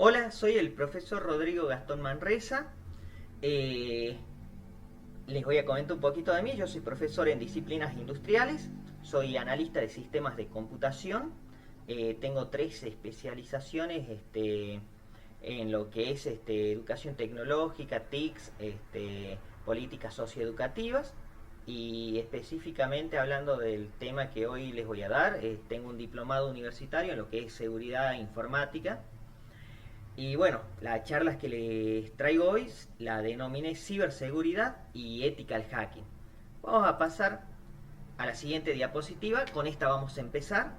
Hola, soy el profesor Rodrigo Gastón Manresa. Eh, Les voy a comentar un poquito de mí. Yo soy profesor en disciplinas industriales, soy analista de sistemas de computación. Tengo tres especializaciones en lo que es educación tecnológica, TICs, políticas socioeducativas. Y específicamente hablando del tema que hoy les voy a dar, tengo un diplomado universitario en lo que es seguridad informática. Y bueno, las charlas que les traigo hoy la denominé ciberseguridad y ethical hacking. Vamos a pasar a la siguiente diapositiva. Con esta vamos a empezar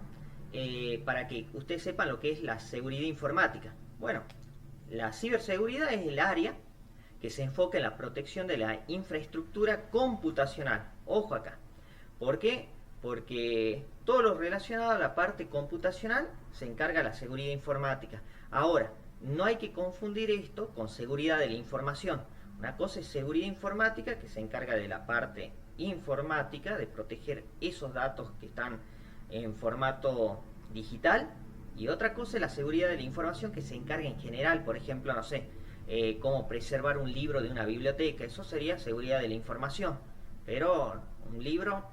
para que ustedes sepan lo que es la seguridad informática. Bueno, la ciberseguridad es el área que se enfoca en la protección de la infraestructura computacional. Ojo acá. ¿Por qué? Porque todo lo relacionado a la parte computacional se encarga la seguridad informática. Ahora, no hay que confundir esto con seguridad de la información. Una cosa es seguridad informática, que se encarga de la parte informática, de proteger esos datos que están en formato digital. Y otra cosa es la seguridad de la información, que se encarga en general, por ejemplo, no sé, cómo preservar un libro de una biblioteca. Eso sería seguridad de la información. Pero un libro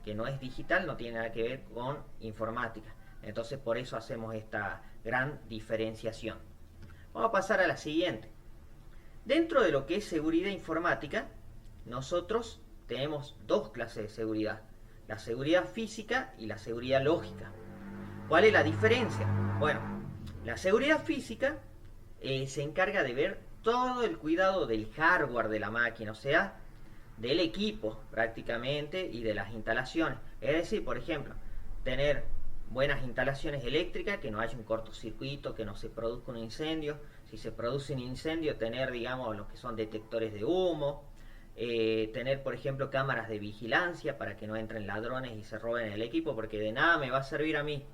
que no es digital no tiene nada que ver con informática. Entonces por eso hacemos esta gran diferenciación. Vamos a pasar a la siguiente. Dentro de lo que es seguridad informática, nosotros tenemos dos clases de seguridad. La seguridad física y la seguridad lógica. ¿Cuál es la diferencia? Bueno, la seguridad física se encarga de ver todo el cuidado del hardware de la máquina, o sea, del equipo prácticamente y de las instalaciones. Es decir, por ejemplo, tener buenas instalaciones eléctricas, que no haya un cortocircuito, que no se produzca un incendio. Si se produce un incendio, tener, digamos, lo que son detectores de humo, tener, por ejemplo, cámaras de vigilancia para que no entren ladrones y se roben el equipo, porque de nada me va a servir a mí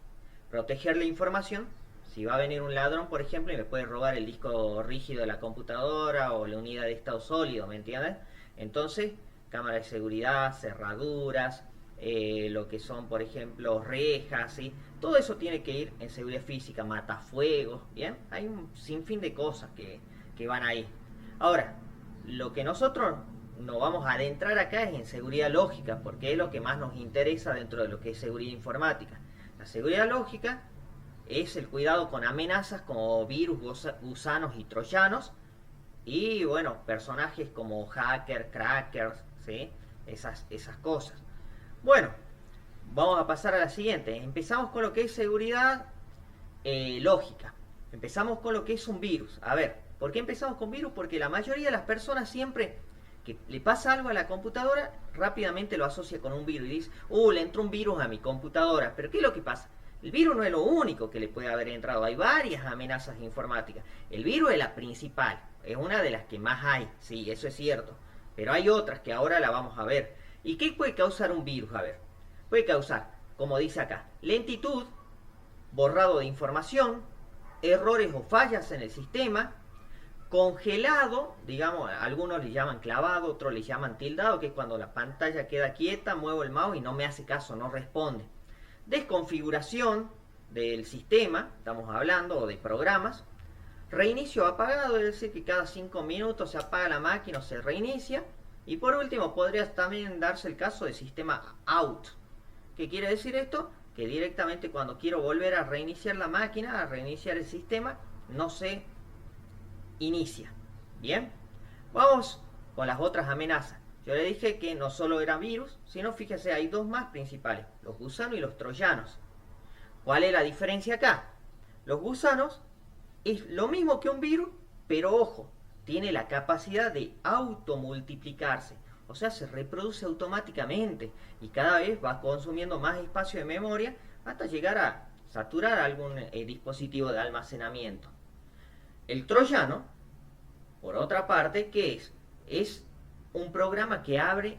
proteger la información si va a venir un ladrón, por ejemplo, y me puede robar el disco rígido de la computadora o la unidad de estado sólido, ¿me entiendes? Entonces, cámara de seguridad, cerraduras, lo que son, por ejemplo, rejas, ¿sí? Todo eso tiene que ir en seguridad física, matafuegos, ¿bien? Hay un sinfín de cosas que van ahí. Ahora, lo que nosotros nos vamos a adentrar acá es en seguridad lógica, porque es lo que más nos interesa dentro de lo que es seguridad informática. La seguridad lógica es el cuidado con amenazas como virus, gusanos y troyanos, y bueno, personajes como hackers, crackers, ¿sí? Esas cosas. Bueno, vamos a pasar a la siguiente. Empezamos con lo que es seguridad lógica. Empezamos con lo que es un virus. A ver, ¿por qué empezamos con virus? Porque la mayoría de las personas siempre que le pasa algo a la computadora, rápidamente lo asocia con un virus y dice, le entró un virus a mi computadora. Pero ¿qué es lo que pasa? El virus no es lo único que le puede haber entrado. Hay varias amenazas informáticas. El virus es la principal. Es una de las que más hay. Sí, eso es cierto. Pero hay otras que ahora la vamos a ver. ¿Y qué puede causar un virus? A ver. Puede causar, como dice acá, lentitud, borrado de información, errores o fallas en el sistema, congelado, digamos, algunos le llaman clavado, otros le llaman tildado, que es cuando la pantalla queda quieta, muevo el mouse y no me hace caso, no responde. Desconfiguración del sistema, estamos hablando, o de programas. Reinicio apagado, es decir, que cada 5 minutos se apaga la máquina o se reinicia. Y por último, podría también darse el caso de sistema out. ¿Qué quiere decir esto? Que directamente cuando quiero volver a reiniciar la máquina, a reiniciar el sistema, no se inicia. Bien, vamos con las otras amenazas. Yo le dije que no solo eran virus, sino fíjese, hay dos más principales, los gusanos y los troyanos. ¿Cuál es la diferencia acá? Los gusanos es lo mismo que un virus, pero ojo, tiene la capacidad de automultiplicarse. O sea, se reproduce automáticamente y cada vez va consumiendo más espacio de memoria hasta llegar a saturar algún dispositivo de almacenamiento. El troyano, por otra parte, ¿qué es? Es un programa que abre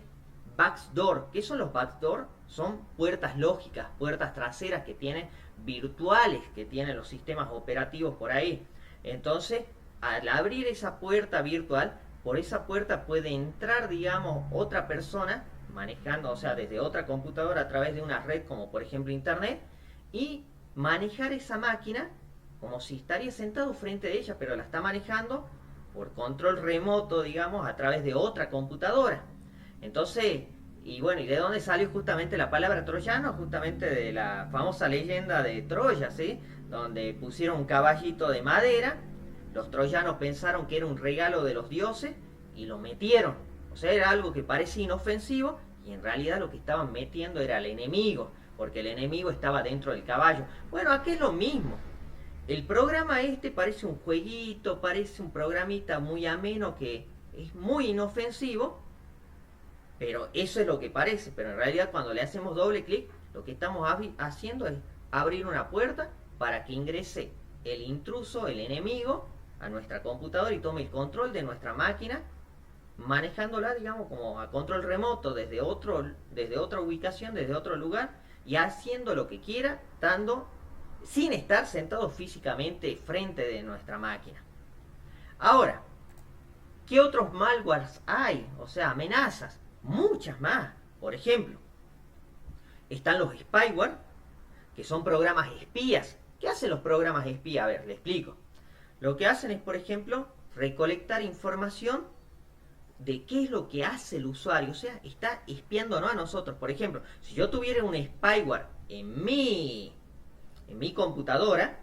backdoor. ¿Qué son los backdoor? Son puertas lógicas, puertas traseras que tienen virtuales, que tienen los sistemas operativos por ahí. Entonces, al abrir esa puerta virtual, por esa puerta puede entrar, digamos, otra persona manejando, o sea, desde otra computadora a través de una red como por ejemplo internet, y manejar esa máquina como si estaría sentado frente de ella, pero la está manejando por control remoto, digamos, a través de otra computadora. Entonces, y bueno, ¿y de dónde salió justamente la palabra troyano? Justamente de la famosa leyenda de Troya, ¿sí? Donde pusieron un caballito de madera, los troyanos pensaron que era un regalo de los dioses y lo metieron. O sea, era algo que parecía inofensivo y en realidad lo que estaban metiendo era el enemigo, porque el enemigo estaba dentro del caballo. Bueno, aquí es lo mismo. El programa este parece un jueguito, parece un programita muy ameno que es muy inofensivo, pero eso es lo que parece. Pero en realidad cuando le hacemos doble clic, lo que estamos haciendo es abrir una puerta para que ingrese el intruso, el enemigo, a nuestra computadora y tome el control de nuestra máquina, manejándola, digamos, como a control remoto desde otra ubicación, desde otro lugar, y haciendo lo que quiera, sin estar sentado físicamente frente de nuestra máquina. Ahora, ¿qué otros malwares hay? O sea, amenazas. Muchas más. Por ejemplo, están los spyware, que son programas espías. ¿Qué hacen los programas espías? A ver, le explico. Lo que hacen es, por ejemplo, recolectar información de qué es lo que hace el usuario. O sea, está espiándonos a nosotros. Por ejemplo, si yo tuviera un spyware en mi computadora,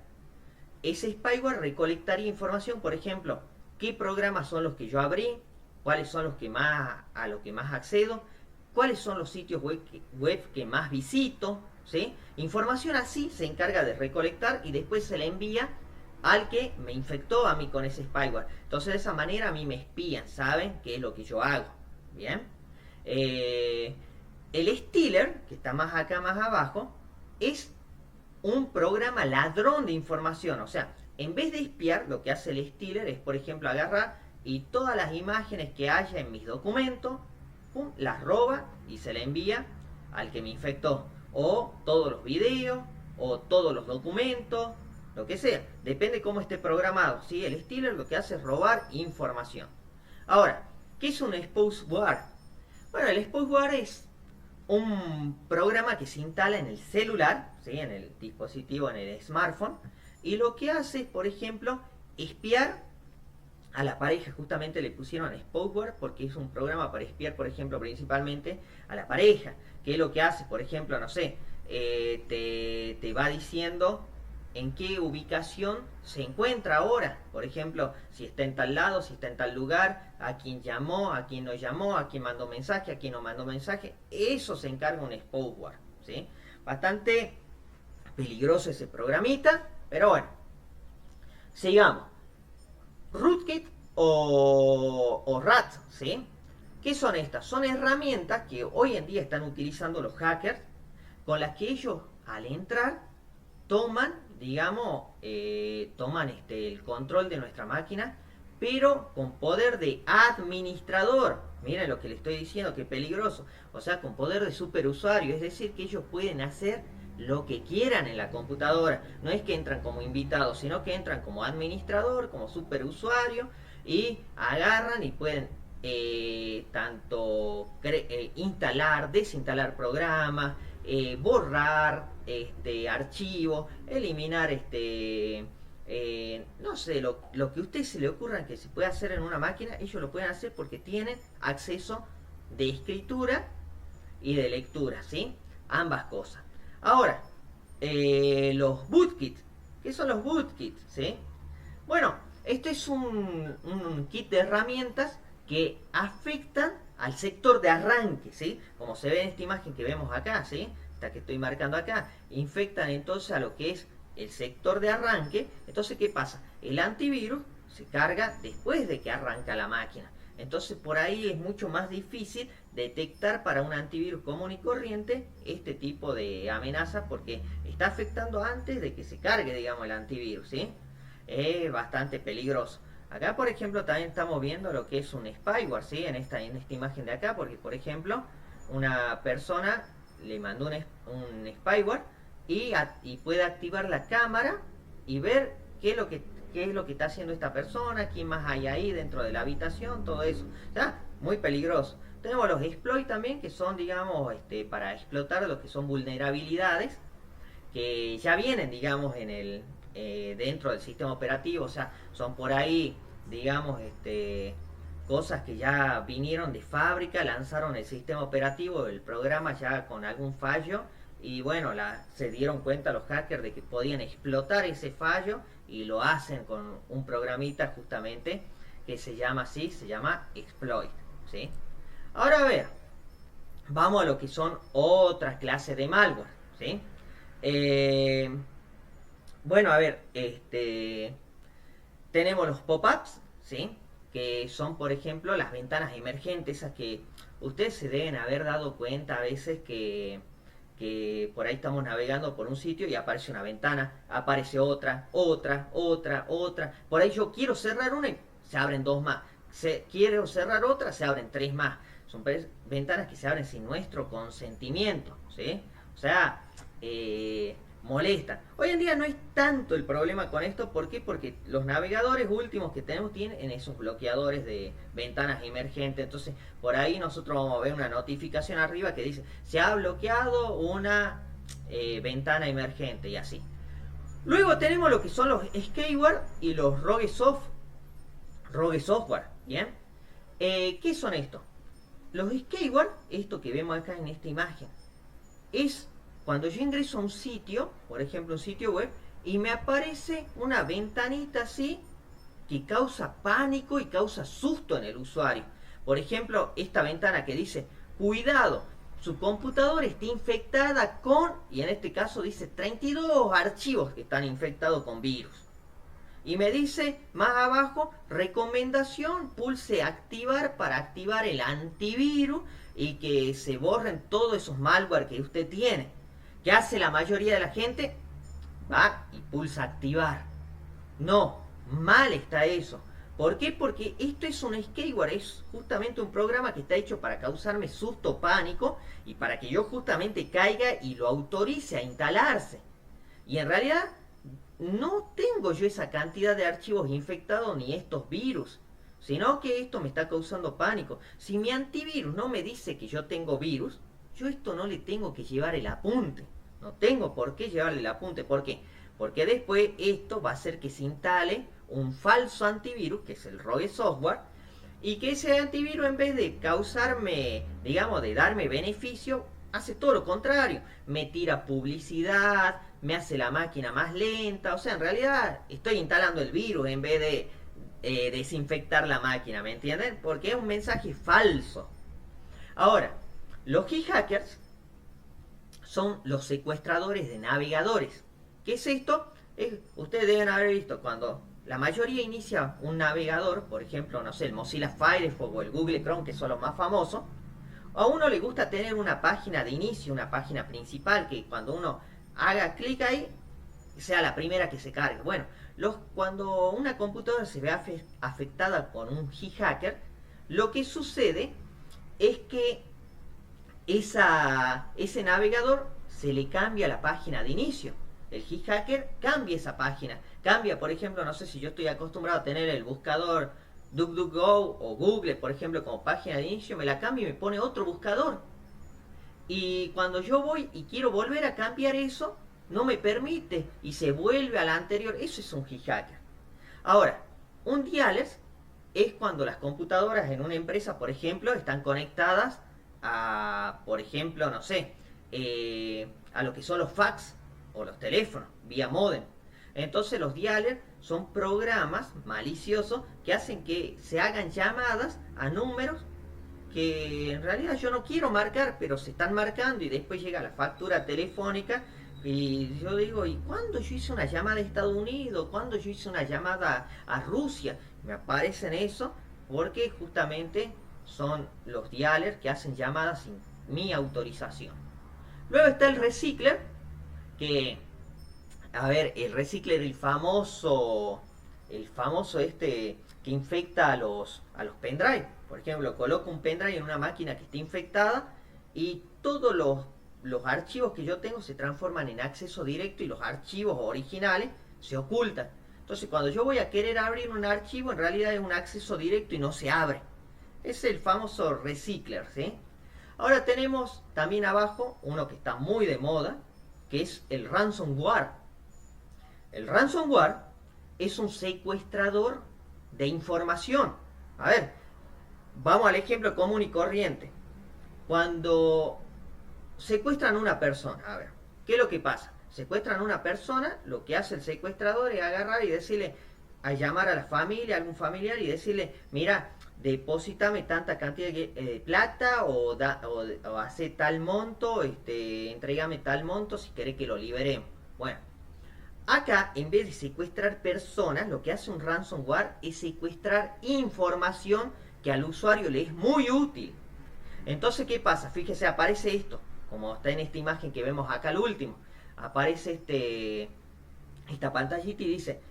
ese spyware recolectaría información, por ejemplo, qué programas son los que yo abrí, cuáles son los que a los que más accedo, cuáles son los sitios web que más visito, ¿sí? Información así se encarga de recolectar y después se la envía al que me infectó a mí con ese spyware. Entonces de esa manera a mí me espían, saben qué es lo que yo hago. Bien. El Stealer, que está más acá, más abajo, es un programa ladrón de información. O sea, en vez de espiar, lo que hace el Stealer es, por ejemplo, agarrar y todas las imágenes que haya en mis documentos, pum, las roba y se la envía al que me infectó. O todos los videos, o todos los documentos, lo que sea. Depende cómo esté programado, ¿sí? El Stealer lo que hace es robar información. Ahora, ¿qué es un Spouseware? Bueno, el Spouseware es un programa que se instala en el celular, ¿sí? En el dispositivo, en el smartphone, y lo que hace es, por ejemplo, espiar a la pareja. Justamente le pusieron Spouseware porque es un programa para espiar, por ejemplo, principalmente a la pareja. ¿Qué es lo que hace? Por ejemplo, no sé, te va diciendo en qué ubicación se encuentra ahora. Por ejemplo, si está en tal lado, si está en tal lugar, a quién llamó, a quién no llamó, a quién mandó mensaje, a quién no mandó mensaje. Eso se encarga un Spouseware, ¿sí? Bastante peligroso ese programita, pero bueno. Sigamos. Rootkit o RAT, ¿sí? ¿Qué son estas? Son herramientas que hoy en día están utilizando los hackers, con las que ellos al entrar toman, digamos, toman el control de nuestra máquina, pero con poder de administrador. Miren lo que le estoy diciendo, qué peligroso. O sea, con poder de superusuario, es decir, que ellos pueden hacer lo que quieran en la computadora. No es que entran como invitados, sino que entran como administrador, como superusuario, y agarran y pueden tanto instalar, desinstalar programas, borrar archivos, eliminar no sé, lo que a usted se le ocurra que se puede hacer en una máquina, ellos lo pueden hacer porque tienen acceso de escritura y de lectura, ¿sí? Ambas cosas. Ahora, los bootkits. ¿Qué son los bootkits? ¿Sí? Bueno, esto es un kit de herramientas que afectan al sector de arranque, ¿sí? Como se ve en esta imagen que vemos acá, ¿sí? Esta que estoy marcando acá, infectan entonces a lo que es el sector de arranque. Entonces, ¿qué pasa? El antivirus se carga después de que arranca la máquina. Entonces, por ahí es mucho más difícil detectar para un antivirus común y corriente este tipo de amenaza porque está afectando antes de que se cargue, digamos, el antivirus, ¿sí? Es bastante peligroso. Acá, por ejemplo, también estamos viendo lo que es un spyware, ¿sí? En esta imagen de acá, porque, por ejemplo, una persona le mandó un spyware y puede activar la cámara y ver qué es lo que está haciendo esta persona, quién más hay ahí dentro de la habitación, todo eso. ¿Ya? Muy peligroso. Tenemos los exploits también, que son, digamos, para explotar lo que son vulnerabilidades, que ya vienen, digamos, dentro del sistema operativo, o sea, son por ahí, digamos, cosas que ya vinieron de fábrica, lanzaron el sistema operativo, el programa ya con algún fallo, y bueno, se dieron cuenta los hackers de que podían explotar ese fallo y lo hacen con un programita justamente que se llama así, se llama exploit, ¿sí? Ahora a ver, vamos a lo que son otras clases de malware, ¿sí? Eh, bueno, a ver, tenemos los pop-ups, ¿sí? Que son, por ejemplo, las ventanas emergentes, esas que ustedes se deben haber dado cuenta a veces que por ahí estamos navegando por un sitio y aparece una ventana, aparece otra, otra, otra, otra. Por ahí yo quiero cerrar una y se abren dos más. Quiero cerrar otra, se abren tres más. Son ventanas que se abren sin nuestro consentimiento, ¿sí? O sea, molestan. Hoy en día no es tanto el problema con esto, ¿por qué? Porque los navegadores últimos que tenemos tienen esos bloqueadores de ventanas emergentes, entonces por ahí nosotros vamos a ver una notificación arriba que dice se ha bloqueado una ventana emergente y así. Luego tenemos lo que son los Skyware y los Rogue Software, ¿bien? ¿Qué son estos? Los Skyware, esto que vemos acá en esta imagen, es cuando yo ingreso a un sitio, por ejemplo un sitio web, y me aparece una ventanita así que causa pánico y causa susto en el usuario. Por ejemplo, esta ventana que dice, cuidado, su computadora está infectada con, y en este caso dice 32 archivos que están infectados con virus. Y me dice más abajo, recomendación, pulse activar para activar el antivirus y que se borren todos esos malware que usted tiene. ¿Qué hace la mayoría de la gente? Va y pulsa activar. No, mal está eso. ¿Por qué? Porque esto es un Skyware, es justamente un programa que está hecho para causarme susto, pánico y para que yo justamente caiga y lo autorice a instalarse. Y en realidad no tengo yo esa cantidad de archivos infectados ni estos virus, sino que esto me está causando pánico. Si mi antivirus no me dice que yo tengo virus, yo esto no le tengo que llevar el apunte. No tengo por qué llevarle el apunte. ¿Por qué? Porque después esto va a hacer que se instale un falso antivirus, que es el Rogue Software, y que ese antivirus en vez de causarme, digamos, de darme beneficio, hace todo lo contrario. Me tira publicidad, me hace la máquina más lenta. O sea, en realidad estoy instalando el virus en vez de desinfectar la máquina, ¿me entienden? Porque es un mensaje falso. Ahora, los key hackers son los secuestradores de navegadores. ¿Qué es esto? Ustedes deben haber visto cuando la mayoría inicia un navegador, por ejemplo, no sé, el Mozilla Firefox o el Google Chrome, que son los más famosos. A uno le gusta tener una página de inicio, una página principal, que cuando uno haga clic ahí, sea la primera que se cargue. Bueno, cuando una computadora se ve afectada con un key hacker, lo que sucede es que ese navegador se le cambia la página de inicio. El key hacker cambia esa página. Cambia, por ejemplo, no sé si yo estoy acostumbrado a tener el buscador DuckDuckGo o Google, por ejemplo, como página de inicio, me la cambia y me pone otro buscador. Y cuando yo voy y quiero volver a cambiar eso, no me permite y se vuelve a la anterior. Eso es un key hacker. Ahora, un DLS es cuando las computadoras en una empresa, por ejemplo, están conectadas a, por ejemplo, no sé, a lo que son los fax o los teléfonos, vía modem. Entonces los dialers son programas maliciosos que hacen que se hagan llamadas a números que en realidad yo no quiero marcar, pero se están marcando y después llega la factura telefónica y yo digo, ¿y cuándo yo hice una llamada a Estados Unidos? ¿Cuándo yo hice una llamada a Rusia? Me aparecen eso porque justamente son los dialers que hacen llamadas sin mi autorización. Luego está el recicler, que, a ver, el recicler, el famoso que infecta a los pendrive. Por ejemplo, coloco un pendrive en una máquina que está infectada y todos los archivos que yo tengo se transforman en acceso directo y los archivos originales se ocultan. Entonces, cuando yo voy a querer abrir un archivo, en realidad es un acceso directo y no se abre. Es el famoso recicler, ¿sí? Ahora tenemos también abajo uno que está muy de moda, que es el ransomware. el ransomware es un secuestrador de información. A ver, vamos al ejemplo común y corriente. Cuando secuestran a una persona, a ver, ¿qué es lo que pasa? Secuestran a una persona, lo que hace el secuestrador es agarrar y decirle, a llamar a la familia, a algún familiar y decirle, mira, deposítame tanta cantidad de plata o hace tal monto, entrégame tal monto si querés que lo liberemos. Bueno, acá en vez de secuestrar personas, lo que hace un ransomware es secuestrar información que al usuario le es muy útil. Entonces, ¿qué pasa? Fíjese, aparece esto, como está en esta imagen que vemos acá al último. Aparece esta pantallita y dice,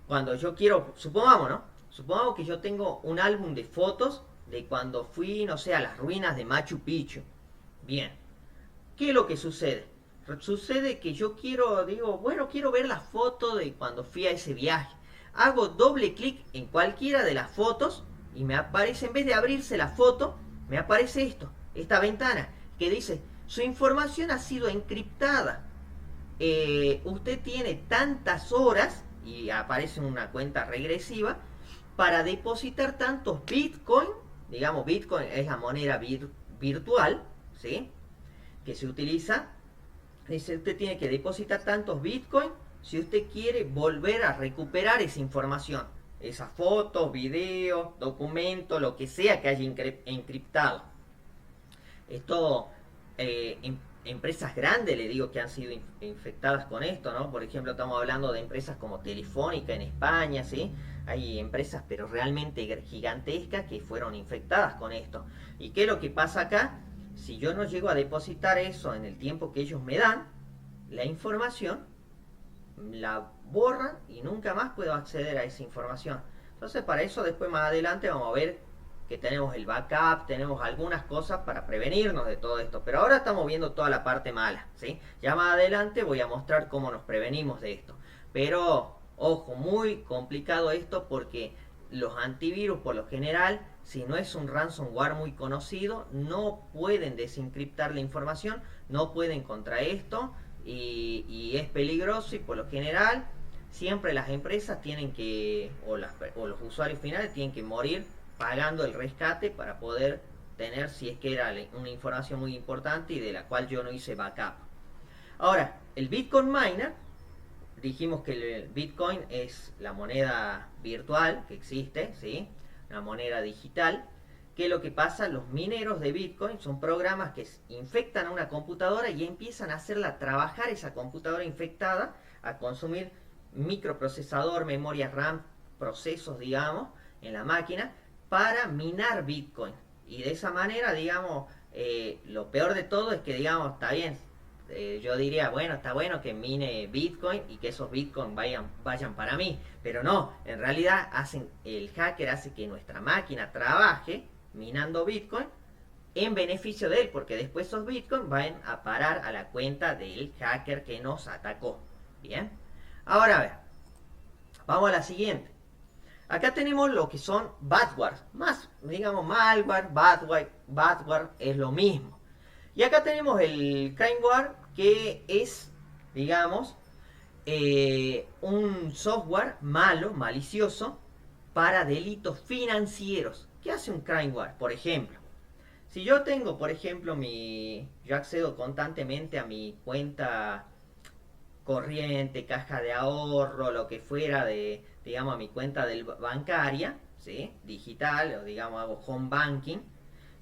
cuando yo quiero, supongamos, ¿no? Supongamos que yo tengo un álbum de fotos de cuando fui, no sé, a las ruinas de Machu Picchu. Bien, ¿qué es lo que sucede? Sucede que yo digo, bueno, quiero ver la foto de cuando fui a ese viaje. Hago doble clic en cualquiera de las fotos y me aparece, en vez de abrirse la foto, me aparece esta ventana que dice, su información ha sido encriptada. Usted tiene tantas horas, y aparece una cuenta regresiva, para depositar tantos Bitcoin. Digamos, Bitcoin es la moneda virtual, ¿sí? Que se utiliza. Dice, usted tiene que depositar tantos Bitcoin si usted quiere volver a recuperar esa información. Esas fotos, videos, documentos, lo que sea que haya encriptado. Esto, empresas grandes, le digo, que han sido infectadas con esto, ¿no? Por ejemplo, estamos hablando de empresas como Telefónica en España, ¿sí? Hay empresas, pero realmente gigantescas, que fueron infectadas con esto. ¿Y qué es lo que pasa acá? Si yo no llego a depositar eso en el tiempo que ellos me dan, la información la borran y nunca más puedo acceder a esa información. Entonces, para eso después más adelante vamos a ver que tenemos el backup, tenemos algunas cosas para prevenirnos de todo esto. Pero ahora estamos viendo toda la parte mala, ¿sí? Ya más adelante voy a mostrar cómo nos prevenimos de esto. Pero, ojo, muy complicado esto porque los antivirus por lo general, si no es un ransomware muy conocido, no pueden desencriptar la información, no pueden contra esto y es peligroso, y por lo general siempre las empresas tienen que, o los usuarios finales tienen que morir pagando el rescate para poder tener, si es que era una información muy importante y de la cual yo no hice backup. Ahora, el Bitcoin Miner, dijimos que el Bitcoin es la moneda virtual que existe, ¿sí? Una moneda digital. ¿Qué es lo que pasa? Los mineros de Bitcoin son programas que infectan a una computadora y empiezan a hacerla trabajar, esa computadora infectada, a consumir microprocesador, memoria RAM, procesos, digamos, en la máquina, para minar Bitcoin. Y de esa manera, digamos, lo peor de todo es que, digamos, está bien, yo diría, bueno, está bueno que mine Bitcoin y que esos Bitcoin vayan para mí, pero no, en realidad el hacker hace que nuestra máquina trabaje minando Bitcoin en beneficio de él, porque después esos Bitcoin van a parar a la cuenta del hacker que nos atacó. Bien, ahora a ver, vamos a la siguiente. Acá tenemos lo que son badware, más, digamos, malware, badware es lo mismo. Y acá tenemos el crimeware, que es, digamos, un software malo, malicioso, para delitos financieros. ¿Qué hace un crimeware? Por ejemplo, si yo tengo, por ejemplo, yo accedo constantemente a mi cuenta corriente, caja de ahorro, lo que fuera digamos, a mi cuenta bancaria, ¿sí? Digital, o digamos, hago home banking,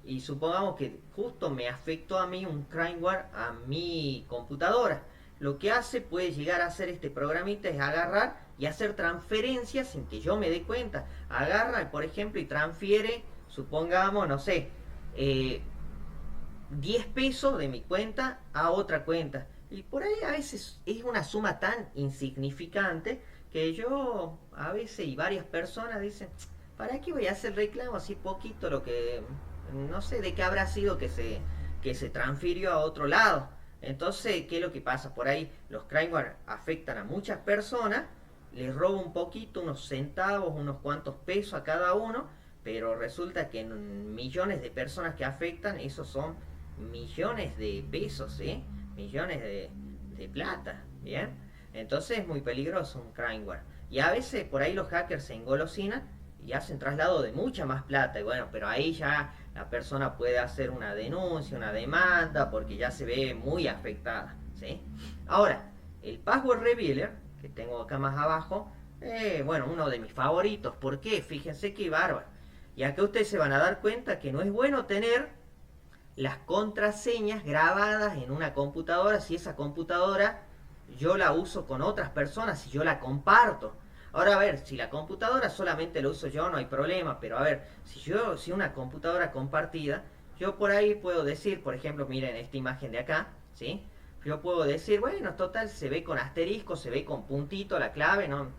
y supongamos que justo me afectó a mí un crimeware a mi computadora. Lo que puede llegar a hacer este programita es agarrar y hacer transferencias sin que yo me dé cuenta. Agarra, por ejemplo, y transfiere, supongamos, no sé, 10 pesos de mi cuenta a otra cuenta. Y por ahí a veces es una suma tan insignificante que yo, a veces, y varias personas dicen, ¿para qué voy a hacer reclamo así poquito? Lo que, no sé de qué habrá sido que se transfirió a otro lado. Entonces, ¿qué es lo que pasa? Por ahí los crimeware afectan a muchas personas, les robo un poquito, unos centavos, unos cuantos pesos a cada uno, pero resulta que en millones de personas que afectan, esos son millones de pesos, ¿sí? Millones de plata, ¿bien? Entonces es muy peligroso un crimeware. Y a veces por ahí los hackers se engolosinan y hacen traslado de mucha más plata. Y bueno, pero ahí ya la persona puede hacer una denuncia, una demanda, porque ya se ve muy afectada, ¿sí? Ahora, el password revealer, que tengo acá más abajo, bueno, uno de mis favoritos. ¿Por qué? Fíjense qué bárbaro. Y acá ustedes se van a dar cuenta que no es bueno tener las contraseñas grabadas en una computadora si esa computadora yo la uso con otras personas, si yo la comparto. Ahora a ver, si la computadora solamente la uso yo no hay problema, pero a ver, si una computadora compartida, yo por ahí puedo decir, por ejemplo, miren esta imagen de acá, ¿sí? Yo puedo decir, bueno, total, se ve con asterisco, se ve con puntito la clave, no,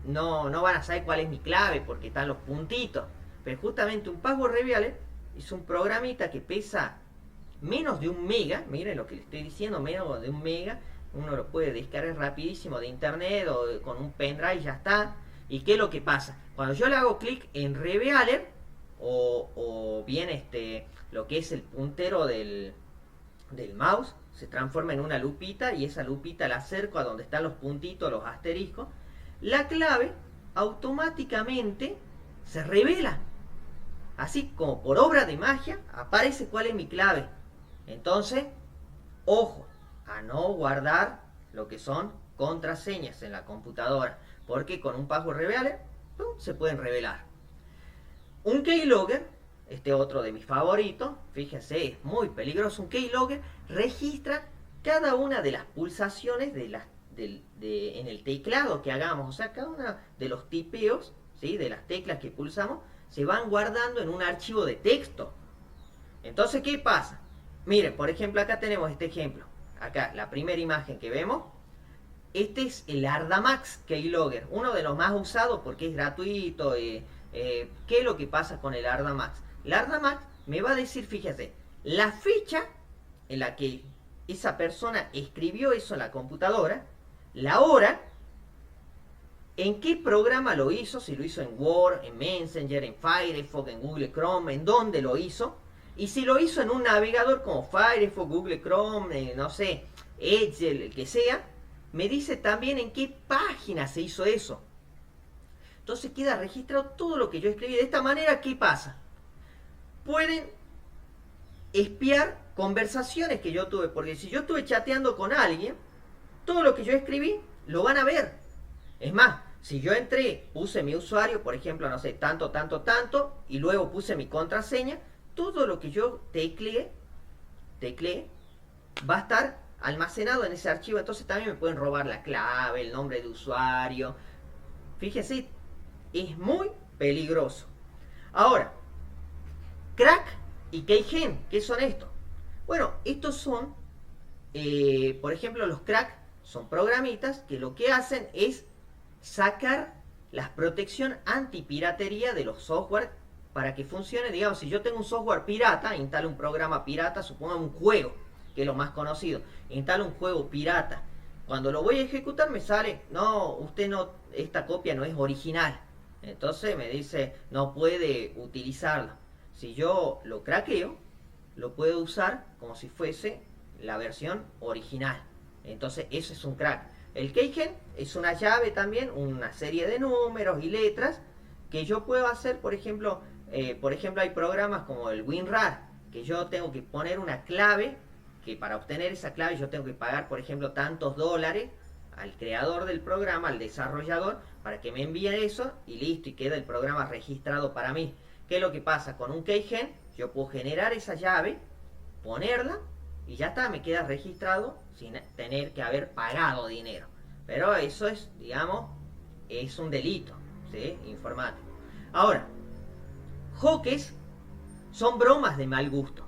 no van a saber cuál es mi clave porque están los puntitos. Pero justamente un password revealer es un programita que pesa menos de 1 mega, miren lo que le estoy diciendo, menos de 1 mega, uno lo puede descargar rapidísimo de internet o con un pendrive y ya está. ¿Y qué es lo que pasa? Cuando yo le hago clic en revealer o bien lo que es el puntero del mouse, se transforma en una lupita y esa lupita la acerco a donde están los puntitos, los asteriscos, la clave automáticamente se revela. Así como por obra de magia aparece cuál es mi clave. Entonces, ojo a no guardar lo que son contraseñas en la computadora, porque con un password revealer se pueden revelar. Un keylogger, este otro de mis favoritos, fíjense, es muy peligroso. Un keylogger registra cada una de las pulsaciones en el teclado que hagamos, o sea, cada uno de los tipeos, ¿sí?, de las teclas que pulsamos, se van guardando en un archivo de texto. Entonces, ¿qué pasa? Miren, por ejemplo, acá tenemos este ejemplo. Acá, la primera imagen que vemos. Este es el Ardamax Keylogger, uno de los más usados porque es gratuito. ¿Qué es lo que pasa con el Ardamax? El Ardamax me va a decir, fíjese, la fecha en la que esa persona escribió eso en la computadora, la hora, en qué programa lo hizo, si lo hizo en Word, en Messenger, en Firefox, en Google Chrome, en dónde lo hizo, y si lo hizo en un navegador como Firefox, Google Chrome, no sé, Edge, el que sea, me dice también en qué página se hizo eso. Entonces queda registrado todo lo que yo escribí. De esta manera, ¿qué pasa? Pueden espiar conversaciones que yo tuve, porque si yo estuve chateando con alguien, todo lo que yo escribí lo van a ver. Es más, si yo entré, puse mi usuario, por ejemplo, no sé, tanto, y luego puse mi contraseña, todo lo que yo tecleé, va a estar almacenado en ese archivo. Entonces también me pueden robar la clave, el nombre de usuario. Fíjense, es muy peligroso. Ahora, crack y keygen, ¿qué son estos? Bueno, estos son, por ejemplo, los crack son programitas que lo que hacen es sacar la protección antipiratería de los software para que funcione. Digamos, si yo tengo un software pirata, instalo un programa pirata, suponga un juego, que es lo más conocido, instalo un juego pirata. Cuando lo voy a ejecutar me sale, no, usted no, esta copia no es original. Entonces me dice, no puede utilizarla. Si yo lo craqueo, lo puedo usar como si fuese la versión original. Entonces eso es un crack. El keygen es una llave también, una serie de números y letras que yo puedo hacer, por ejemplo, hay programas como el WinRAR, que yo tengo que poner una clave, que para obtener esa clave yo tengo que pagar, por ejemplo, tantos dólares al creador del programa, al desarrollador, para que me envíe eso y listo, y queda el programa registrado para mí. ¿Qué es lo que pasa? Con un keygen yo puedo generar esa llave, ponerla y ya está, me queda registrado sin tener que haber pagado dinero. Pero eso es, digamos, es un delito, ¿sí?, informático. Ahora, hoax son bromas de mal gusto.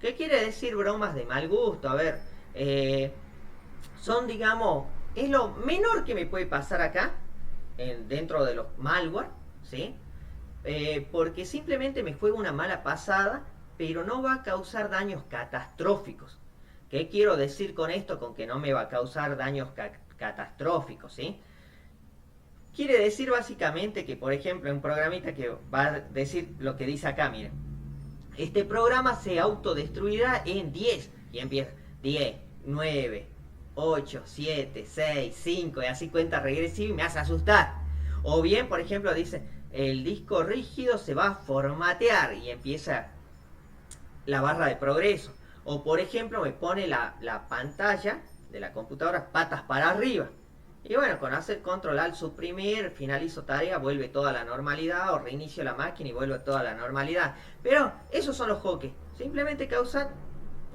¿Qué quiere decir bromas de mal gusto? A ver, son, digamos, es lo menor que me puede pasar acá, dentro de los malware, ¿sí? Porque simplemente me juego una mala pasada, pero no va a causar daños catastróficos. ¿Qué quiero decir con esto? Con que no me va a causar daños catastróficos, ¿sí? Quiere decir básicamente que, por ejemplo, un programita que va a decir lo que dice acá, miren. Este programa se autodestruirá en 10. Y empieza 10, 9, 8, 7, 6, 5 y así cuenta regresiva y me hace asustar. O bien, por ejemplo, dice, el disco rígido se va a formatear y empieza la barra de progreso. O por ejemplo, me pone la pantalla de la computadora patas para arriba. Y bueno, con hacer control al suprimir, finalizo tarea, vuelve toda la normalidad, o reinicio la máquina y vuelve toda la normalidad. Pero esos son los hockey. Simplemente causan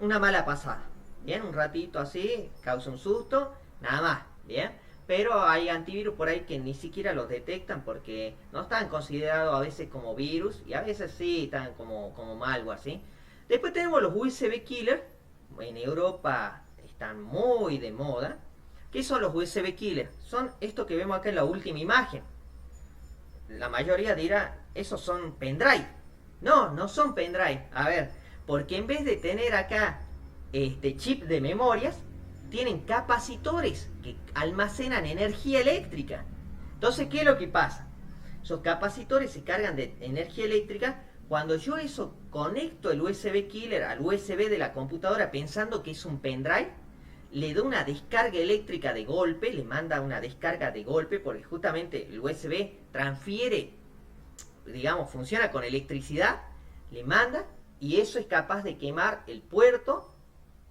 una mala pasada. Bien, un ratito así, causa un susto, nada más. Bien. Pero hay antivirus por ahí que ni siquiera los detectan porque no están considerados a veces como virus y a veces sí están como malware, ¿sí? Después tenemos los USB killer. En Europa están muy de moda. ¿Qué son los USB killer? Son esto que vemos acá en la última imagen. La mayoría dirá, esos son pendrive. No, no son pendrive. A ver, porque en vez de tener acá este chip de memorias, tienen capacitores que almacenan energía eléctrica. Entonces, ¿qué es lo que pasa? Esos capacitores se cargan de energía eléctrica. Cuando yo eso conecto el USB killer al USB de la computadora pensando que es un pendrive, le da una descarga eléctrica de golpe, le manda una descarga de golpe, porque justamente el USB transfiere, digamos, funciona con electricidad, le manda, y eso es capaz de quemar el puerto,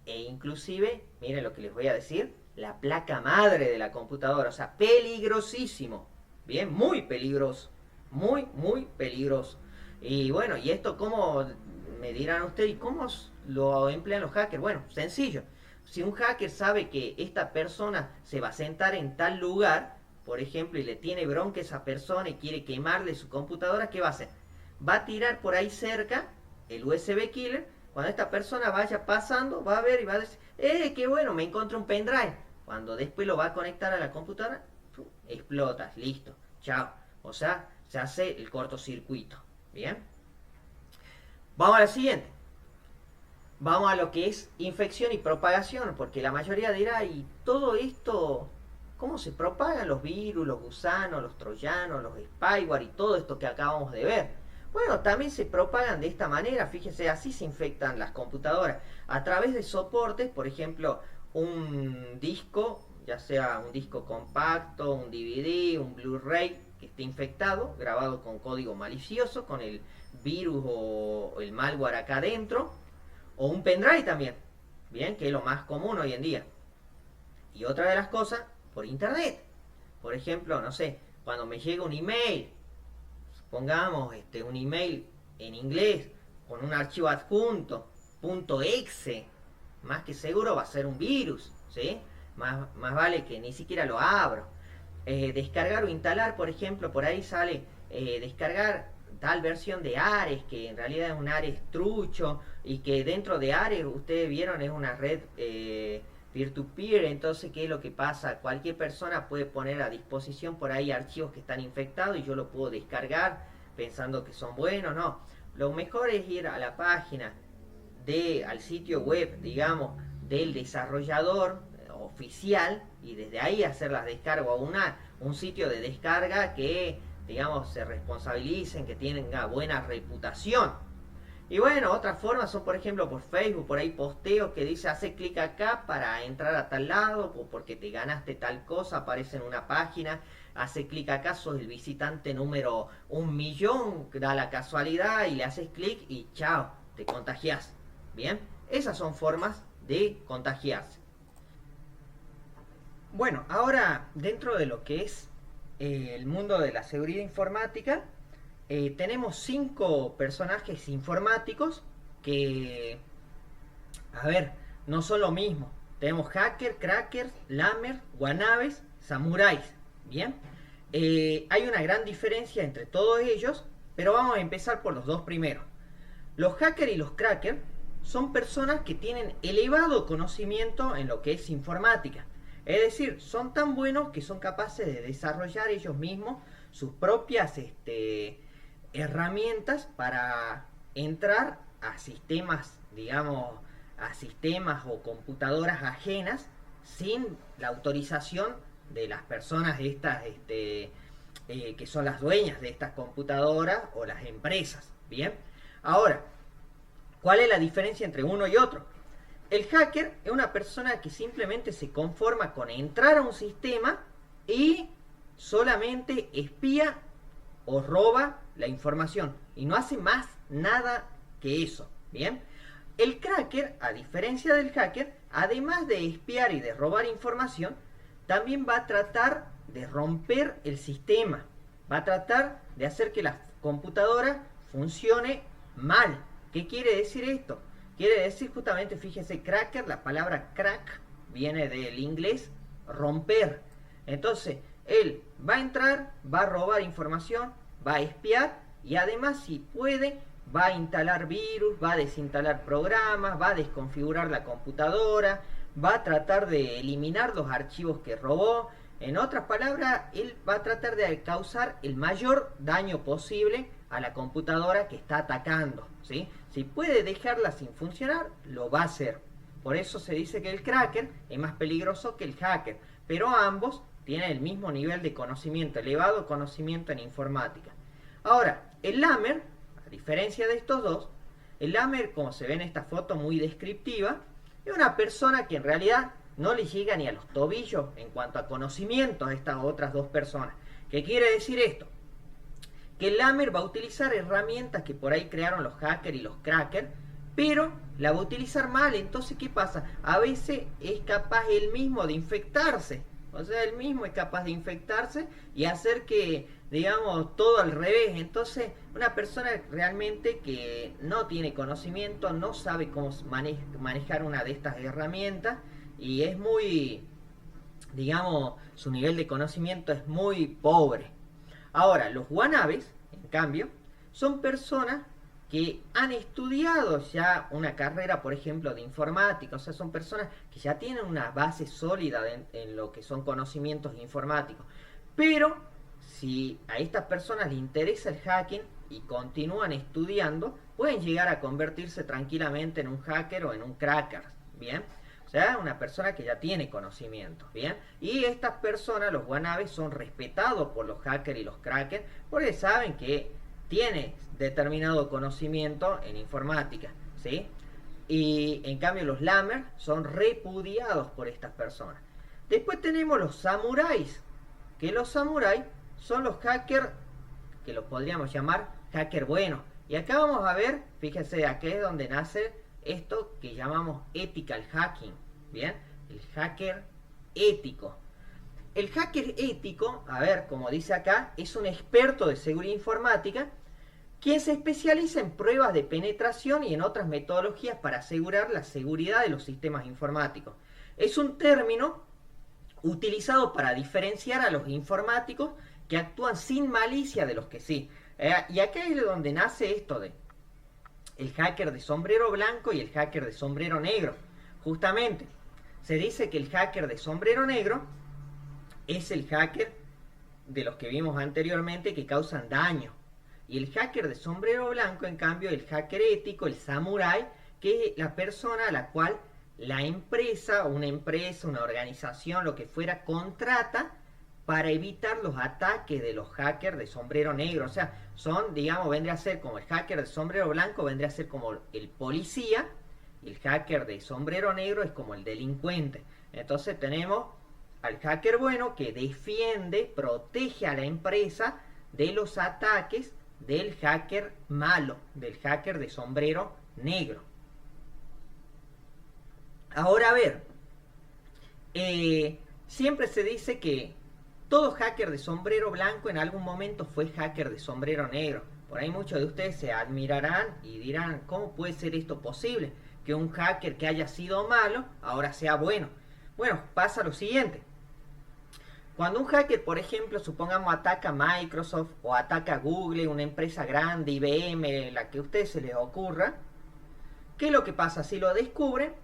e inclusive, miren lo que les voy a decir, la placa madre de la computadora, o sea, peligrosísimo, bien, muy peligroso, muy, muy peligroso. Y bueno, ¿y esto cómo me dirán ustedes? ¿Y cómo lo emplean los hackers? Bueno, sencillo. Si un hacker sabe que esta persona se va a sentar en tal lugar, por ejemplo, y le tiene bronca a esa persona y quiere quemarle su computadora, ¿qué va a hacer? Va a tirar por ahí cerca el USB killer. Cuando esta persona vaya pasando, va a ver y va a decir, qué bueno, me encontré un pendrive. Cuando después lo va a conectar a la computadora, explota, listo, chao. O sea, se hace el cortocircuito. Bien. Vamos a la siguiente. Vamos a lo que es infección y propagación, porque la mayoría dirá, ¿y todo esto cómo se propagan los virus, los gusanos, los troyanos, los spyware y todo esto que acabamos de ver? Bueno, también se propagan de esta manera, fíjense, así se infectan las computadoras, a través de soportes, por ejemplo, un disco, ya sea un disco compacto, un DVD, un Blu-ray, que esté infectado, grabado con código malicioso, con el virus o el malware acá adentro, o un pendrive también, bien, que es lo más común hoy en día. Y otra de las cosas, por internet. Por ejemplo, no sé, cuando me llega un email, supongamos un email en inglés, con un archivo adjunto, .exe, más que seguro va a ser un virus, ¿sí? Más vale que ni siquiera lo abro. Descargar o instalar, por ejemplo, por ahí sale descargar tal versión de Ares, que en realidad es un Ares trucho, y que dentro de Ares, ustedes vieron, es una red peer-to-peer, entonces, ¿qué es lo que pasa? Cualquier persona puede poner a disposición por ahí archivos que están infectados y yo lo puedo descargar pensando que son buenos, no. Lo mejor es ir a la página, al sitio web, digamos, del desarrollador oficial y desde ahí hacer las descargas a un sitio de descarga que, digamos, se responsabilicen, que tenga buena reputación. Y bueno, otras formas son, por ejemplo, por Facebook, por ahí posteos que dice hace clic acá para entrar a tal lado, o porque te ganaste tal cosa, aparece en una página, hace clic acá, sos el visitante número 1.000.000, da la casualidad y le haces clic y chao, te contagias. Bien, esas son formas de contagiarse. Bueno, ahora dentro de lo que es el mundo de la seguridad informática, tenemos 5 personajes informáticos que, a ver, no son lo mismo. Tenemos hacker, crackers, lamer, guanabes, samuráis. Bien, hay una gran diferencia entre todos ellos, pero vamos a empezar por los dos primeros. Los hackers y los crackers son personas que tienen elevado conocimiento en lo que es informática. Es decir, son tan buenos que son capaces de desarrollar ellos mismos sus propias herramientas para entrar a sistemas, digamos, a sistemas o computadoras ajenas sin la autorización de las personas estas que son las dueñas de estas computadoras o las empresas. Bien, ahora, ¿cuál es la diferencia entre uno y otro? El hacker es una persona que simplemente se conforma con entrar a un sistema y solamente espía o roba la información y no hace más nada que eso. Bien, el cracker, a diferencia del hacker, además de espiar y de robar información, también va a tratar de romper el sistema, va a tratar de hacer que la computadora funcione mal. ¿Qué quiere decir esto? Quiere decir justamente, fíjese, cracker, la palabra crack viene del inglés romper. Entonces, él va a entrar, va a robar información, va a espiar y además, si puede, va a instalar virus, va a desinstalar programas, va a desconfigurar la computadora, va a tratar de eliminar los archivos que robó. En otras palabras, él va a tratar de causar el mayor daño posible a la computadora que está atacando, ¿sí? Si puede dejarla sin funcionar, lo va a hacer. Por eso se dice que el cracker es más peligroso que el hacker, pero ambos tienen el mismo nivel de conocimiento, elevado conocimiento en informática. Ahora, el lamer, a diferencia de estos dos, el lamer, como se ve en esta foto muy descriptiva, es una persona que en realidad no le llega ni a los tobillos en cuanto a conocimiento a estas otras dos personas. ¿Qué quiere decir esto? Que el lamer va a utilizar herramientas que por ahí crearon los hackers y los crackers, pero la va a utilizar mal. Entonces, ¿qué pasa? A veces es capaz él mismo de infectarse. O sea, él mismo es capaz de infectarse y hacer que, digamos, todo al revés. Entonces, una persona realmente que no tiene conocimiento, no sabe cómo manejar una de estas herramientas y es muy, digamos, su nivel de conocimiento es muy pobre. Ahora, los wannabes, en cambio, son personas que han estudiado ya una carrera, por ejemplo, de informática. O sea, son personas que ya tienen una base sólida en lo que son conocimientos informáticos. Pero si a estas personas les interesa el hacking y continúan estudiando, pueden llegar a convertirse tranquilamente en un hacker o en un cracker, ¿bien? O sea, una persona que ya tiene conocimientos, ¿bien? Y estas personas, los wannabes, son respetados por los hackers y los crackers porque saben que tiene determinado conocimiento en informática, ¿sí? Y en cambio los lammers son repudiados por estas personas. Después tenemos los samuráis, que los samuráis son los hackers que los podríamos llamar hacker buenos. Y acá vamos a ver, fíjense, aquí es donde nace esto que llamamos ethical hacking, ¿bien? El hacker ético. El hacker ético, a ver, como dice acá, es un experto de seguridad informática quien se especializa en pruebas de penetración y en otras metodologías para asegurar la seguridad de los sistemas informáticos. Es un término utilizado para diferenciar a los informáticos que actúan sin malicia de los que sí. Y acá es donde nace esto de el hacker de sombrero blanco y el hacker de sombrero negro. Justamente, se dice que el hacker de sombrero negro es el hacker de los que vimos anteriormente que causan daño. Y el hacker de sombrero blanco, en cambio, el hacker ético, el samurái, que es la persona a la cual la empresa, una organización, lo que fuera, contrata para evitar los ataques de los hackers de sombrero negro. O sea, son, digamos, vendría a ser como el hacker de sombrero blanco, vendría a ser como el policía, y el hacker de sombrero negro es como el delincuente. Entonces tenemos al hacker bueno que defiende, protege a la empresa de los ataques del hacker malo, del hacker de sombrero negro. Ahora a ver, siempre se dice que todo hacker de sombrero blanco en algún momento fue hacker de sombrero negro. Por ahí muchos de ustedes se admirarán y dirán, ¿cómo puede ser esto posible? Que un hacker que haya sido malo ahora sea bueno. Bueno, pasa lo siguiente. Cuando un hacker, por ejemplo, supongamos ataca a Microsoft o ataca a Google, una empresa grande, IBM, la que a ustedes se les ocurra, ¿qué es lo que pasa? Si lo descubren,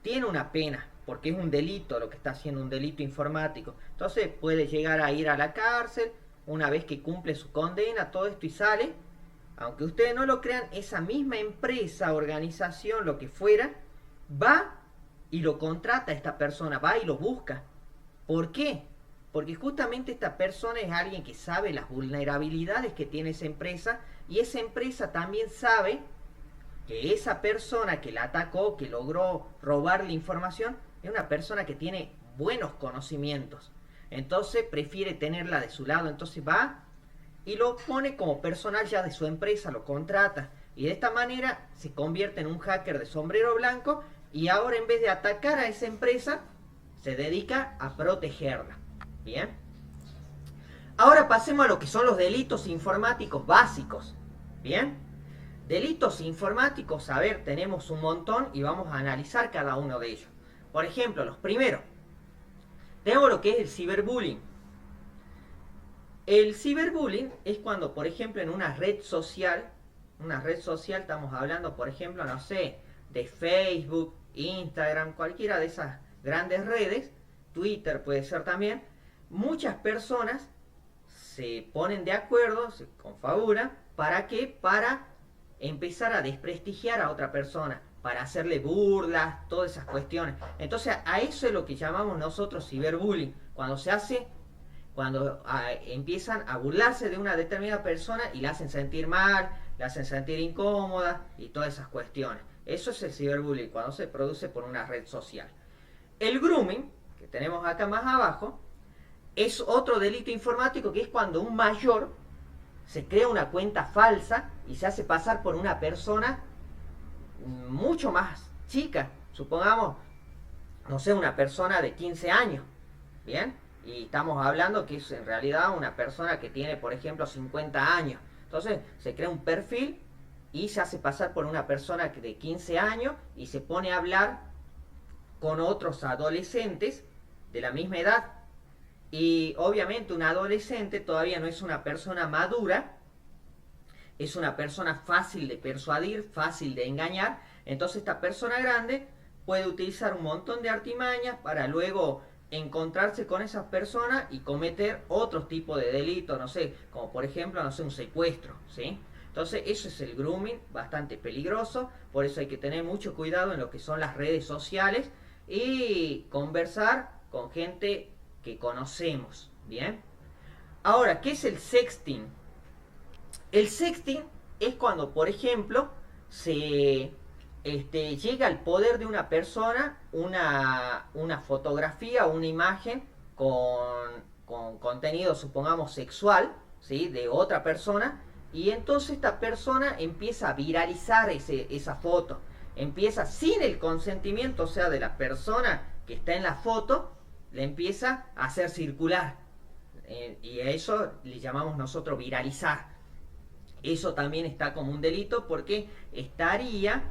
tiene una pena, porque es un delito lo que está haciendo, un delito informático. Entonces puede llegar a ir a la cárcel, una vez que cumple su condena, todo esto y sale. Aunque ustedes no lo crean, esa misma empresa, organización, lo que fuera, va y lo contrata a esta persona, va y lo busca. ¿Por qué? Porque justamente esta persona es alguien que sabe las vulnerabilidades que tiene esa empresa y esa empresa también sabe que esa persona que la atacó, que logró robar la información, es una persona que tiene buenos conocimientos. Entonces prefiere tenerla de su lado. Entonces va y lo pone como personal ya de su empresa, lo contrata. Y de esta manera se convierte en un hacker de sombrero blanco y ahora en vez de atacar a esa empresa, se dedica a protegerla. Bien. Ahora pasemos a lo que son los delitos informáticos básicos. Bien. Delitos informáticos, a ver, tenemos un montón y vamos a analizar cada uno de ellos. Por ejemplo, los primeros. Tenemos lo que es el ciberbullying. El ciberbullying es cuando, por ejemplo, en una red social, estamos hablando, por ejemplo, no sé, de Facebook, Instagram, cualquiera de esas grandes redes, Twitter puede ser también, muchas personas se ponen de acuerdo, se confabulan, ¿para qué? Para empezar a desprestigiar a otra persona, para hacerle burlas, todas esas cuestiones. Entonces, a eso es lo que llamamos nosotros ciberbullying, cuando empiezan a burlarse de una determinada persona y la hacen sentir mal, la hacen sentir incómoda y todas esas cuestiones. Eso es el ciberbullying, cuando se produce por una red social. El grooming, que tenemos acá más abajo, es otro delito informático, que es cuando un mayor se crea una cuenta falsa y se hace pasar por una persona mucho más chica. Supongamos, no sé, una persona de 15 años. ¿Bien? Y estamos hablando que es en realidad una persona que tiene, por ejemplo, 50 años. Entonces se crea un perfil y se hace pasar por una persona de 15 años y se pone a hablar con otros adolescentes de la misma edad. Y obviamente un adolescente todavía no es una persona madura, es una persona fácil de persuadir, fácil de engañar. Entonces esta persona grande puede utilizar un montón de artimañas para luego encontrarse con esas personas y cometer otro tipo de delito, no sé, como por ejemplo, no sé, un secuestro, ¿sí? Entonces eso es el grooming, bastante peligroso, por eso hay que tener mucho cuidado en lo que son las redes sociales y conversar con gente que conocemos, ¿bien? Ahora, ¿qué es el sexting? El sexting es cuando, por ejemplo, se llega al poder de una persona una fotografía o una imagen con contenido, supongamos, sexual, ¿sí? De otra persona, y entonces esta persona empieza a viralizar esa foto, empieza sin el consentimiento, o sea, de la persona que está en la foto, le empieza a hacer circular, y a eso le llamamos nosotros viralizar. Eso también está como un delito porque estaría,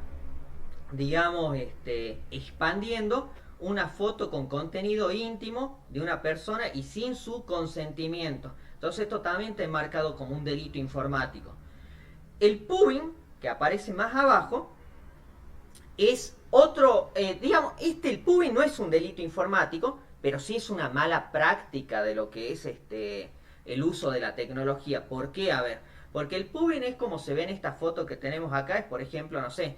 digamos, expandiendo una foto con contenido íntimo de una persona y sin su consentimiento. Entonces esto también está enmarcado como un delito informático. El pubbing, que aparece más abajo, es otro, digamos, el pubbing no es un delito informático, pero sí es una mala práctica de lo que es el uso de la tecnología. ¿Por qué? A ver, porque el pubbing es como se ve en esta foto que tenemos acá, es por ejemplo, no sé,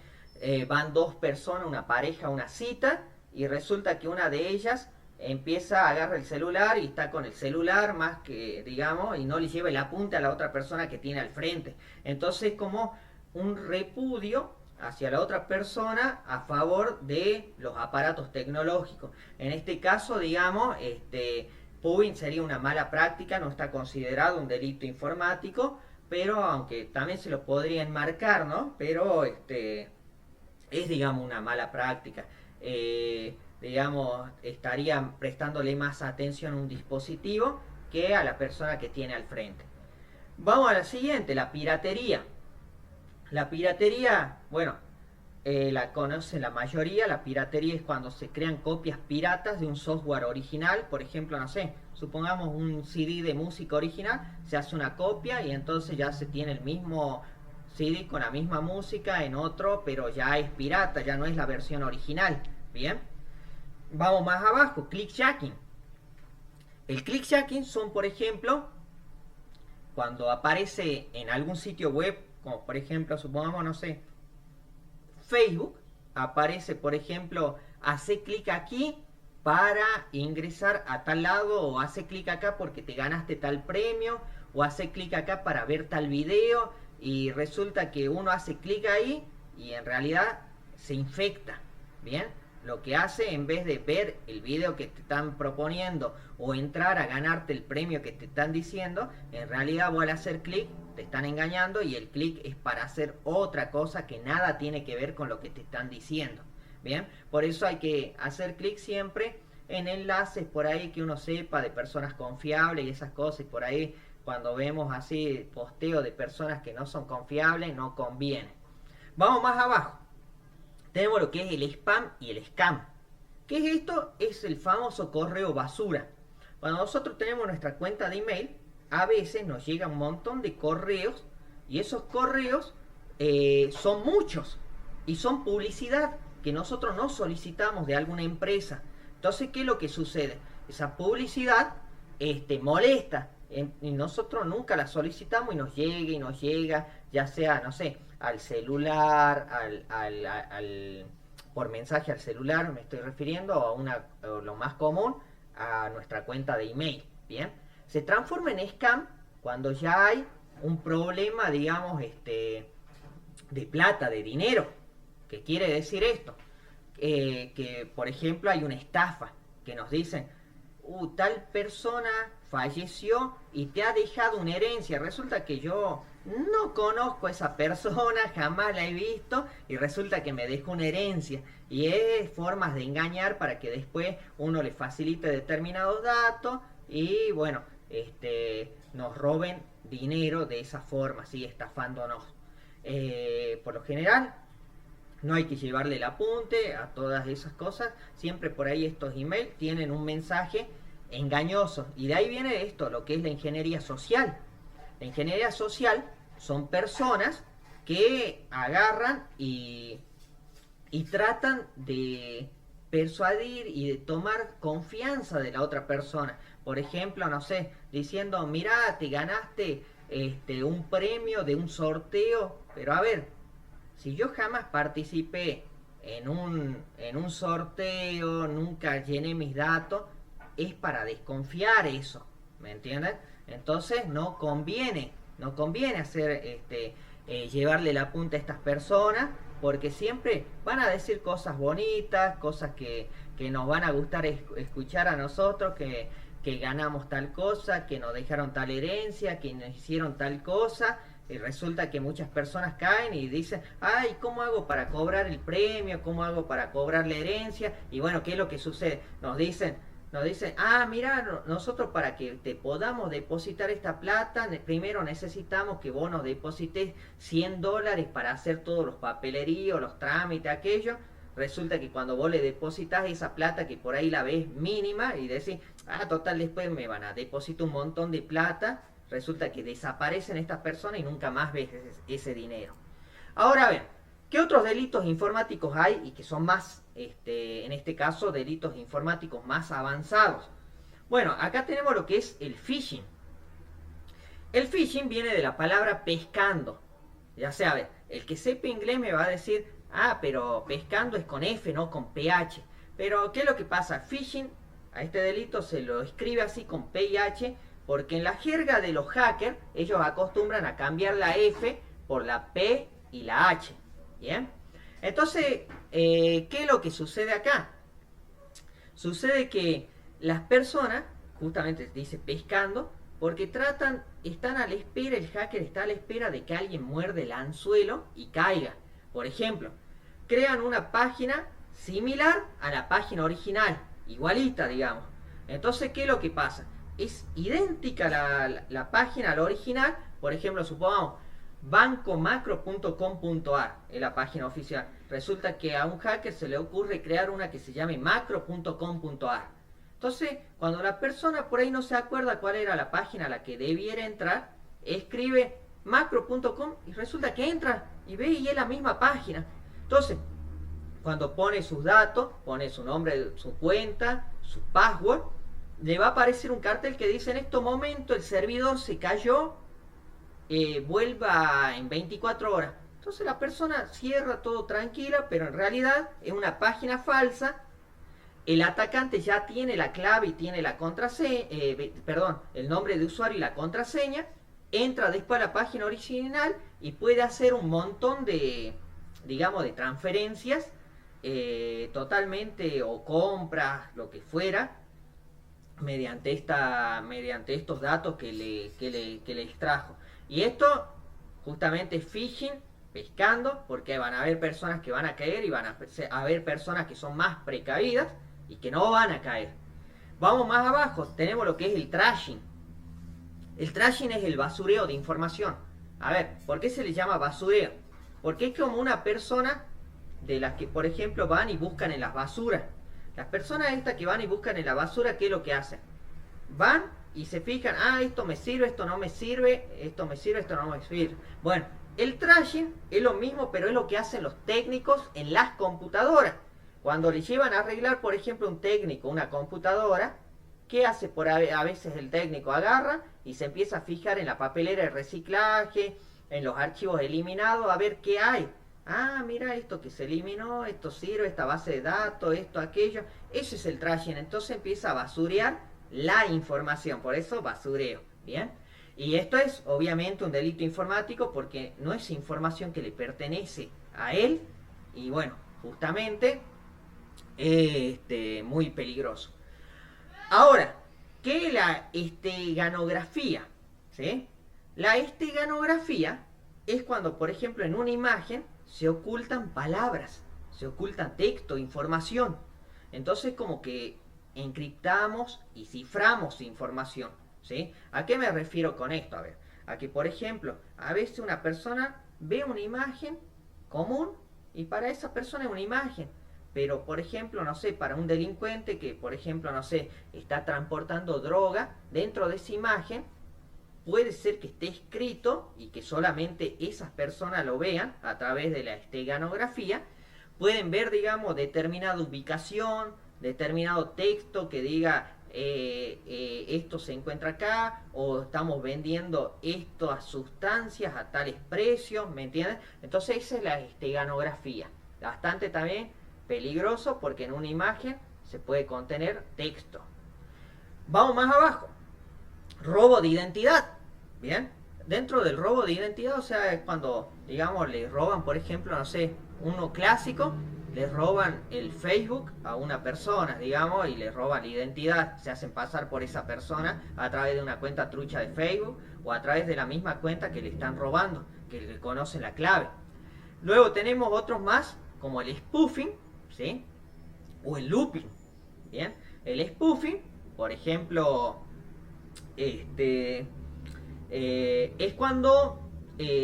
van dos personas, una pareja, una cita, y resulta que una de ellas empieza a agarrar el celular y está con el celular más que, digamos, y no le lleva el apunte a la otra persona que tiene al frente. Entonces, como un repudio hacia la otra persona a favor de los aparatos tecnológicos. En este caso, digamos, pubbing sería una mala práctica, no está considerado un delito informático, pero aunque también se lo podría enmarcar, ¿no? Pero es, digamos, una mala práctica. Digamos, estarían prestándole más atención a un dispositivo que a la persona que tiene al frente. Vamos a la siguiente, la piratería. La piratería, bueno, la conoce la mayoría. La piratería es cuando se crean copias piratas de un software original. Por ejemplo, no sé, supongamos un CD de música original, se hace una copia y entonces ya se tiene el mismo CD con la misma música en otro, pero ya es pirata, ya no es la versión original. Bien, vamos más abajo, clickjacking. El clickjacking son, por ejemplo, cuando aparece en algún sitio web, como por ejemplo, supongamos, no sé, Facebook, aparece, por ejemplo, hace clic aquí para ingresar a tal lado, o hace clic acá porque te ganaste tal premio, o hace clic acá para ver tal video, y resulta que uno hace clic ahí y en realidad se infecta, ¿bien? Lo que hace, en vez de ver el video que te están proponiendo o entrar a ganarte el premio que te están diciendo, en realidad vos al hacer clic te están engañando y el clic es para hacer otra cosa que nada tiene que ver con lo que te están diciendo. Bien, por eso hay que hacer clic siempre en enlaces por ahí que uno sepa de personas confiables y esas cosas. Y por ahí cuando vemos así posteo de personas que no son confiables, no conviene. Vamos más abajo. Tenemos lo que es el spam y el scam. ¿Qué es esto? Es el famoso correo basura. Cuando nosotros tenemos nuestra cuenta de email, a veces nos llega un montón de correos y esos correos son muchos y son publicidad que nosotros no solicitamos de alguna empresa. Entonces, ¿qué es lo que sucede? Esa publicidad molesta y nosotros nunca la solicitamos y nos llega, ya sea, no sé, al celular, por mensaje al celular me estoy refiriendo, o lo más común, a nuestra cuenta de email, ¿bien? Se transforma en scam cuando ya hay un problema, digamos, de plata, de dinero. ¿Qué quiere decir esto? Que, por ejemplo, hay una estafa que nos dicen, tal persona falleció y te ha dejado una herencia. Resulta que yo no conozco a esa persona, jamás la he visto y resulta que me dejó una herencia. Y es formas de engañar para que después uno le facilite determinados datos y, bueno, nos roben dinero de esa forma, ¿sí? Estafándonos. Por lo general, no hay que llevarle el apunte a todas esas cosas. Siempre por ahí estos emails tienen un mensaje engañoso. Y de ahí viene esto, lo que es la ingeniería social. La ingeniería social son personas que agarran y tratan de persuadir y de tomar confianza de la otra persona. Por ejemplo, no sé, diciendo, mira, te ganaste un premio de un sorteo. Pero a ver, si yo jamás participé en un sorteo, nunca llené mis datos, es para desconfiar eso, ¿me entiendes? Entonces no conviene hacer llevarle la punta a estas personas, porque siempre van a decir cosas bonitas, cosas que nos van a gustar escuchar a nosotros, que ganamos tal cosa, que nos dejaron tal herencia, que nos hicieron tal cosa. Y resulta que muchas personas caen y dicen, ay, ¿cómo hago para cobrar el premio? ¿Cómo hago para cobrar la herencia? Y bueno, ¿qué es lo que sucede? Nos dicen, mira, nosotros para que te podamos depositar esta plata, primero necesitamos que vos nos deposites $100 para hacer todos los papeleríos, los trámites, aquello. Resulta que cuando vos le depositas esa plata, que por ahí la ves mínima, y decís, total, después me van a depositar un montón de plata, resulta que desaparecen estas personas y nunca más ves ese dinero. Ahora, a ver, ¿qué otros delitos informáticos hay y que son más, en este caso, delitos informáticos más avanzados? Bueno, acá tenemos lo que es el phishing. El phishing viene de la palabra pescando. Ya sea, a ver, el que sepa inglés me va a decir, pero pescando es con F, no con PH. Pero, ¿qué es lo que pasa? Phishing, a este delito se lo escribe así con P y H, porque en la jerga de los hackers, ellos acostumbran a cambiar la F por la P y la H. ¿Bien? Entonces, ¿qué es lo que sucede acá? Sucede que las personas, justamente dice pescando, porque están a la espera, el hacker está a la espera de que alguien muerde el anzuelo y caiga. Por ejemplo, crean una página similar a la página original, igualita, digamos. Entonces, ¿qué es lo que pasa? Es idéntica la página a la original. Por ejemplo, supongamos bancomacro.com.ar es la página oficial. Resulta que a un hacker se le ocurre crear una que se llame macro.com.ar. Entonces, cuando la persona por ahí no se acuerda cuál era la página a la que debiera entrar, escribe macro.com y resulta que entra y ve y es la misma página. Entonces, cuando pone sus datos, pone su nombre, su cuenta, su password, le va a aparecer un cartel que dice: en este momento el servidor se cayó, vuelva en 24 horas. Entonces la persona cierra todo tranquila, pero en realidad es una página falsa. El atacante ya tiene la clave y tiene la contraseña, el nombre de usuario y la contraseña. Entra después a la página original y puede hacer un montón de digamos, de transferencias totalmente, o compras, lo que fuera, mediante estos datos que le extrajo. Y esto justamente es phishing, pescando, porque van a haber personas que van a caer y van a haber personas que son más precavidas y que no van a caer. Vamos más abajo, tenemos lo que es el trashing. El trashing es el basureo de información. A ver, ¿por qué se le llama basureo? Porque es como una persona de las que, por ejemplo, van y buscan en las basuras. Las personas estas que van y buscan en la basura, ¿qué es lo que hacen? Van y se fijan, esto me sirve, esto no me sirve, esto me sirve, esto no me sirve. Bueno, el trashing es lo mismo, pero es lo que hacen los técnicos en las computadoras. Cuando le llevan a arreglar, por ejemplo, un técnico una computadora, ¿qué hace? A veces el técnico agarra y se empieza a fijar en la papelera de reciclaje, en los archivos eliminados, a ver qué hay. Mira esto que se eliminó, esto sirve, esta base de datos, esto, aquello. Eso es el trashing. Entonces empieza a basurear la información, por eso basureo. Bien. Y esto es obviamente un delito informático porque no es información que le pertenece a él. Y bueno, justamente muy peligroso. Ahora, ¿qué es la esteganografía? ¿Sí? La esteganografía es cuando, por ejemplo, en una imagen se ocultan palabras, se oculta texto, información. Entonces, como que encriptamos y ciframos información. ¿Sí? ¿A qué me refiero con esto? A ver, a que, por ejemplo, a veces una persona ve una imagen común y para esa persona es una imagen. Pero, por ejemplo, no sé, para un delincuente que, por ejemplo, no sé, está transportando droga, dentro de esa imagen puede ser que esté escrito y que solamente esas personas lo vean a través de la esteganografía. Pueden ver, digamos, determinada ubicación, determinado texto que diga esto se encuentra acá, o estamos vendiendo estas sustancias a tales precios, ¿me entienden? Entonces esa es la esteganografía. Bastante también peligroso porque en una imagen se puede contener texto. Vamos más abajo. Robo de identidad. Bien. Dentro del robo de identidad, o sea, es cuando, digamos, le roban, por ejemplo, no sé, uno clásico, le roban el Facebook a una persona, digamos, y le roban la identidad, se hacen pasar por esa persona a través de una cuenta trucha de Facebook o a través de la misma cuenta que le están robando, que le conocen la clave. Luego tenemos otros más, como el spoofing, ¿sí? O el looping, ¿bien? El spoofing, por ejemplo, es cuando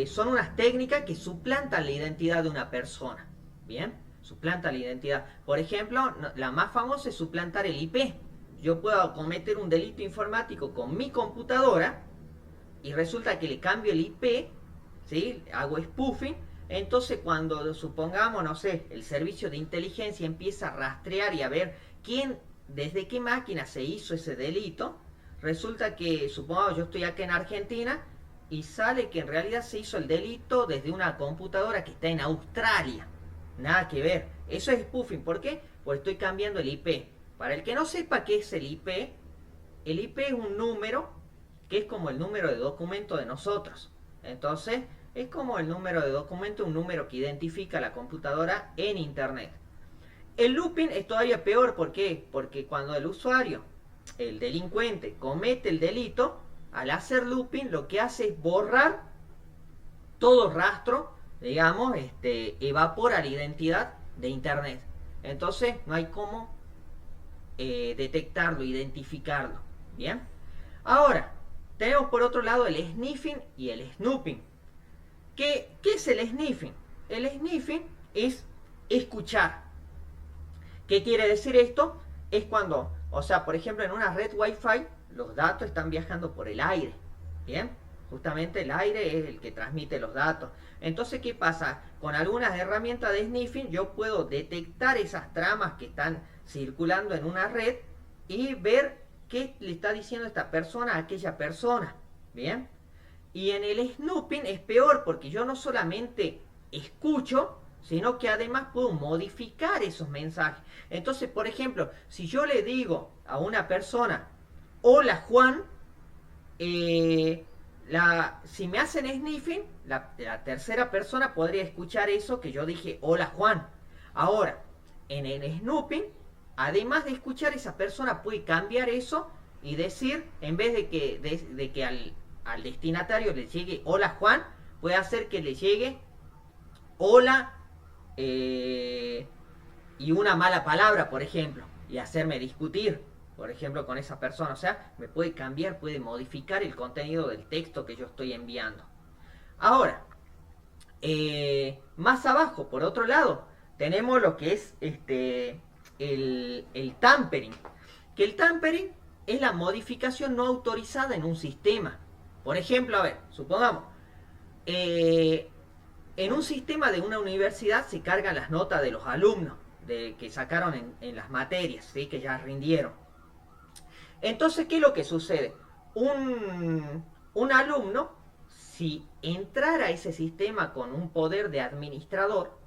son unas técnicas que suplantan la identidad de una persona, ¿bien? Suplanta la identidad. Por ejemplo, la más famosa es suplantar el IP. Yo puedo cometer un delito informático con mi computadora y resulta que le cambio el IP, ¿sí? Hago spoofing. Entonces cuando, supongamos, no sé, el servicio de inteligencia empieza a rastrear y a ver desde qué máquina se hizo ese delito, resulta que, supongamos, yo estoy acá en Argentina y sale que en realidad se hizo el delito desde una computadora que está en Australia. Nada que ver. Eso es spoofing. ¿Por qué? Porque estoy cambiando el IP. Para el que no sepa qué es el IP es un número que es como el número de documento de nosotros. Entonces, es como el número de documento, un número que identifica la computadora en Internet. El looping es todavía peor. ¿Por qué? Porque cuando el usuario, el delincuente, comete el delito, al hacer looping lo que hace es borrar todo rastro, digamos, evapora la identidad de Internet. Entonces no hay cómo detectarlo, identificarlo. Bien. Ahora, tenemos por otro lado el sniffing y el snooping. ¿Qué es el sniffing? El sniffing es escuchar. ¿Qué quiere decir esto? Es cuando, o sea, por ejemplo, en una red Wi-Fi, los datos están viajando por el aire. ¿Bien? Justamente el aire es el que transmite los datos. Entonces, ¿qué pasa? Con algunas herramientas de sniffing yo puedo detectar esas tramas que están circulando en una red y ver qué le está diciendo esta persona a aquella persona. ¿Bien? Y en el snooping es peor porque yo no solamente escucho, sino que además puedo modificar esos mensajes. Entonces, por ejemplo, si yo le digo a una persona, hola Juan, Si me hacen sniffing, la tercera persona podría escuchar eso que yo dije, hola Juan. Ahora, en el snooping, además de escuchar, esa persona puede cambiar eso y decir, en vez de que al destinatario le llegue hola Juan, puede hacer que le llegue hola y una mala palabra, por ejemplo, y hacerme discutir, por ejemplo, con esa persona. O sea, me puede cambiar, puede modificar el contenido del texto que yo estoy enviando. Ahora, más abajo, por otro lado, tenemos lo que es el tampering. Que el tampering es la modificación no autorizada en un sistema. Por ejemplo, a ver, supongamos, en un sistema de una universidad se cargan las notas de los alumnos que sacaron en las materias, ¿sí? Que ya rindieron. Entonces, ¿qué es lo que sucede? Un alumno, si entrara a ese sistema con un poder de administrador,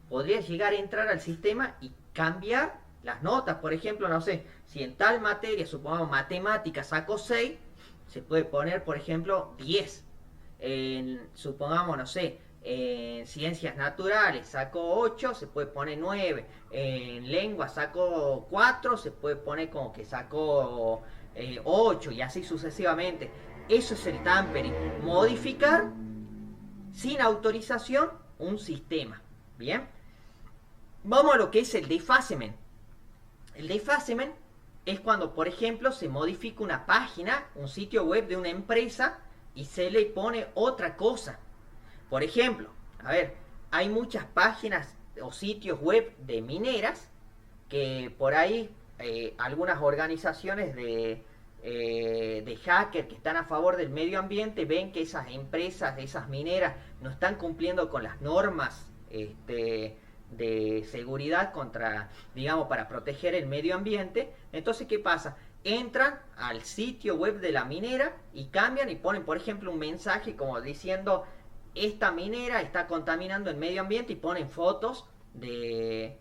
podría llegar a entrar al sistema y cambiar las notas. Por ejemplo, no sé, si en tal materia, supongamos matemáticas, sacó 6, se puede poner, por ejemplo, 10. Supongamos, no sé, en ciencias naturales sacó 8, se puede poner 9. En lengua sacó 4, se puede poner como que sacó 8 y así sucesivamente. Eso es el tampering, modificar sin autorización un sistema. Bien, vamos a lo que es el defacement. El defacement es cuando, por ejemplo, se modifica una página, un sitio web de una empresa y se le pone otra cosa. Por ejemplo, a ver, hay muchas páginas o sitios web de mineras que por ahí algunas organizaciones de hackers que están a favor del medio ambiente ven que esas empresas, esas mineras, no están cumpliendo con las normas de seguridad contra, digamos, para proteger el medio ambiente. Entonces, ¿qué pasa? Entran al sitio web de la minera y cambian y ponen, por ejemplo, un mensaje como diciendo: esta minera está contaminando el medio ambiente, y ponen fotos de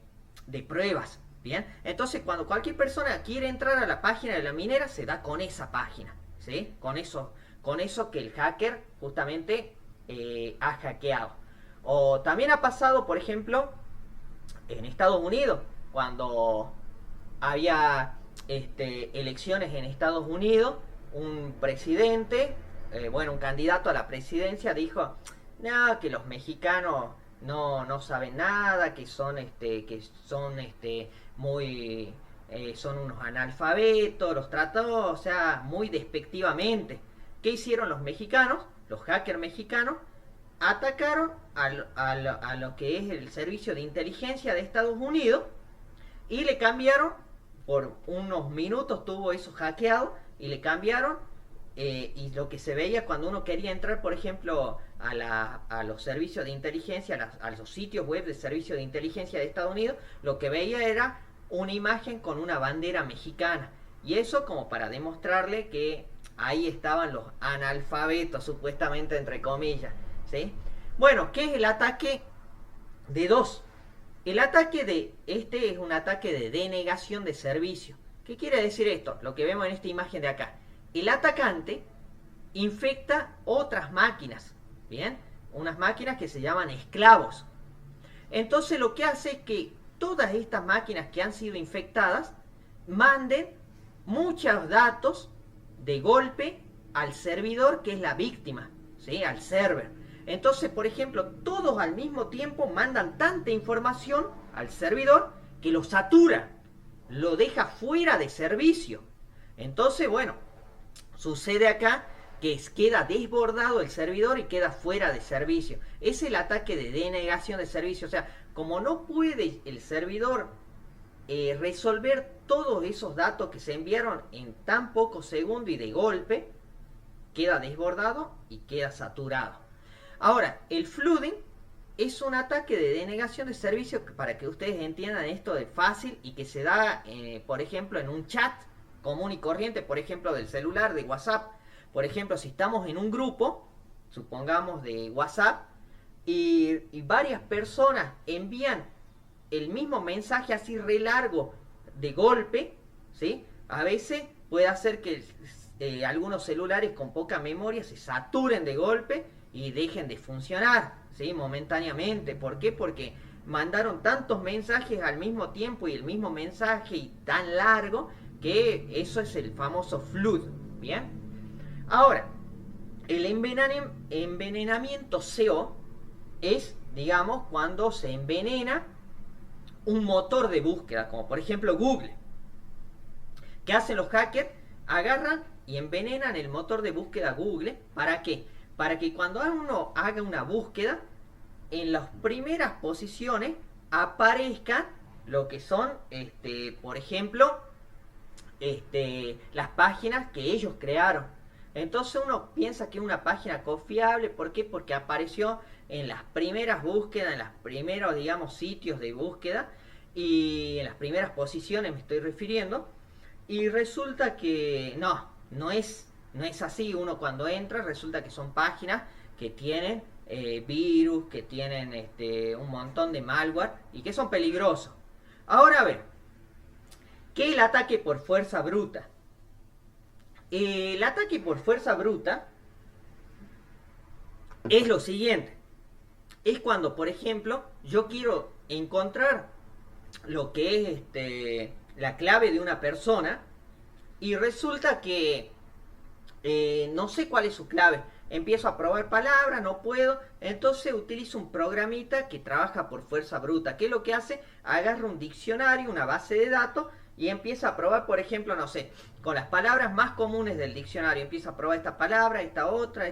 pruebas. Bien, entonces cuando cualquier persona quiere entrar a la página de la minera, se da con esa página, ¿sí? Con eso que el hacker justamente ha hackeado. O también ha pasado, por ejemplo, en Estados Unidos, cuando había elecciones en Estados Unidos, un presidente, un candidato a la presidencia dijo: no, que los mexicanos no saben nada, que son muy son unos analfabetos, los trató, o sea, muy despectivamente. ¿Qué hicieron los mexicanos? Los hackers mexicanos atacaron a lo que es el servicio de inteligencia de Estados Unidos y le cambiaron, por unos minutos tuvo eso hackeado, y le cambiaron y lo que se veía cuando uno quería entrar, por ejemplo, a los servicios de inteligencia, a los sitios web de servicios de inteligencia de Estados Unidos, lo que veía era una imagen con una bandera mexicana. Y eso como para demostrarle que ahí estaban los analfabetos, supuestamente, entre comillas, ¿sí? Bueno, ¿qué es el ataque de DOS? El ataque es un ataque de denegación de servicio. ¿Qué quiere decir esto? Lo que vemos en esta imagen de acá. El atacante infecta otras máquinas, ¿bien? Unas máquinas que se llaman esclavos. Entonces lo que hace es que todas estas máquinas que han sido infectadas manden muchos datos de golpe al servidor, que es la víctima, ¿sí? Al server. Entonces, por ejemplo, todos al mismo tiempo mandan tanta información al servidor que lo satura, lo deja fuera de servicio. Entonces, bueno, sucede acá que queda desbordado el servidor y queda fuera de servicio. Es el ataque de denegación de servicio. O sea, como no puede el servidor resolver todos esos datos que se enviaron en tan pocos segundos y de golpe, queda desbordado y queda saturado. Ahora, el flooding es un ataque de denegación de servicio, para que ustedes entiendan esto de fácil, y que se da, por ejemplo, en un chat común y corriente, por ejemplo, del celular, de WhatsApp. Por ejemplo, si estamos en un grupo, supongamos de WhatsApp, y varias personas envían el mismo mensaje así re largo de golpe, ¿sí? A veces puede hacer que algunos celulares con poca memoria se saturen de golpe y dejen de funcionar, ¿sí? Momentáneamente. ¿Por qué? Porque mandaron tantos mensajes al mismo tiempo y el mismo mensaje y tan largo que eso es el famoso flood. ¿Bien? Ahora, el envenenamiento CO es, digamos, cuando se envenena un motor de búsqueda, como por ejemplo Google. ¿Qué hacen los hackers? Agarran y envenenan el motor de búsqueda Google. ¿Para qué? Para que cuando uno haga una búsqueda, en las primeras posiciones aparezcan lo que son, por ejemplo, las páginas que ellos crearon. Entonces uno piensa que es una página confiable. ¿Por qué? Porque apareció en las primeras búsquedas, en los primeros, digamos, sitios de búsqueda y en las primeras posiciones me estoy refiriendo. Y resulta que no es así. Uno cuando entra resulta que son páginas que tienen virus, que tienen un montón de malware y que son peligrosos. Ahora a ver, ¿qué es el ataque por fuerza bruta? El ataque por fuerza bruta es lo siguiente. Es cuando, por ejemplo, yo quiero encontrar lo que es la clave de una persona y resulta que no sé cuál es su clave. Empiezo a probar palabras, no puedo. Entonces utilizo un programita que trabaja por fuerza bruta. ¿Qué es lo que hace? Agarra un diccionario, una base de datos y empieza a probar, por ejemplo, no sé, con las palabras más comunes del diccionario. Empieza a probar esta palabra, esta otra,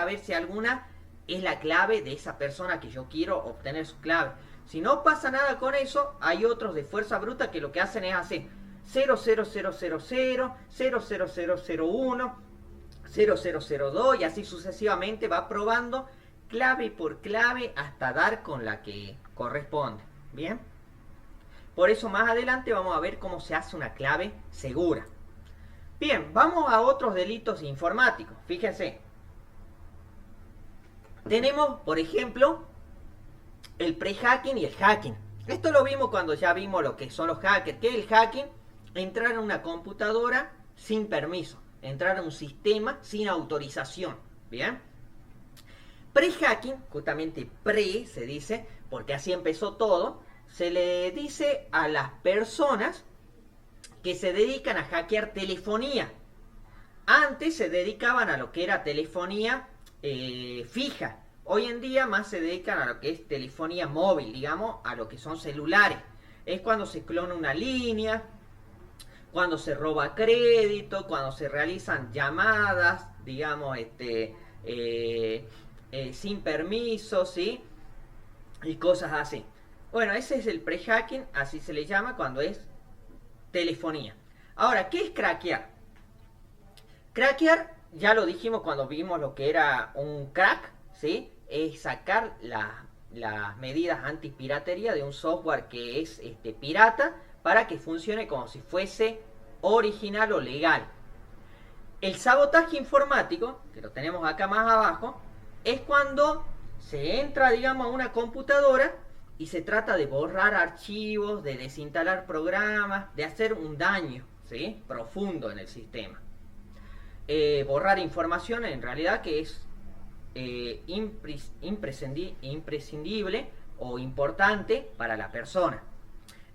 a ver si alguna es la clave de esa persona que yo quiero obtener su clave. Si no pasa nada con eso, hay otros de fuerza bruta que lo que hacen es hacer 00000, 00001, 0002 y así sucesivamente va probando clave por clave hasta dar con la que corresponde. Bien, por eso más adelante vamos a ver cómo se hace una clave segura. Bien, vamos a otros delitos informáticos. Fíjense, tenemos por ejemplo el pre-hacking y el hacking. Esto lo vimos cuando ya vimos lo que son los hackers. ¿Qué es el hacking? Entrar en una computadora sin permiso, entrar en un sistema sin autorización. Bien, pre-hacking, justamente pre se dice porque así empezó todo, se le dice a las personas que se dedican a hackear telefonía. Antes se dedicaban a lo que era telefonía fija. Hoy en día más se dedican a lo que es telefonía móvil, digamos, a lo que son celulares. Es cuando se clona una línea, cuando se roba crédito, cuando se realizan llamadas, digamos, sin permiso, ¿sí? Y cosas así. Bueno, ese es el pre-hacking, así se le llama cuando es telefonía. Ahora, ¿qué es craquear? Craquear, ya lo dijimos cuando vimos lo que era un crack, ¿sí? Es sacar las medidas antipiratería de un software que es pirata para que funcione como si fuese original o legal. El sabotaje informático, que lo tenemos acá más abajo, es cuando se entra, digamos, a una computadora y se trata de borrar archivos, de desinstalar programas, de hacer un daño, ¿sí?, profundo en el sistema. Borrar información en realidad que es imprescindible o importante para la persona.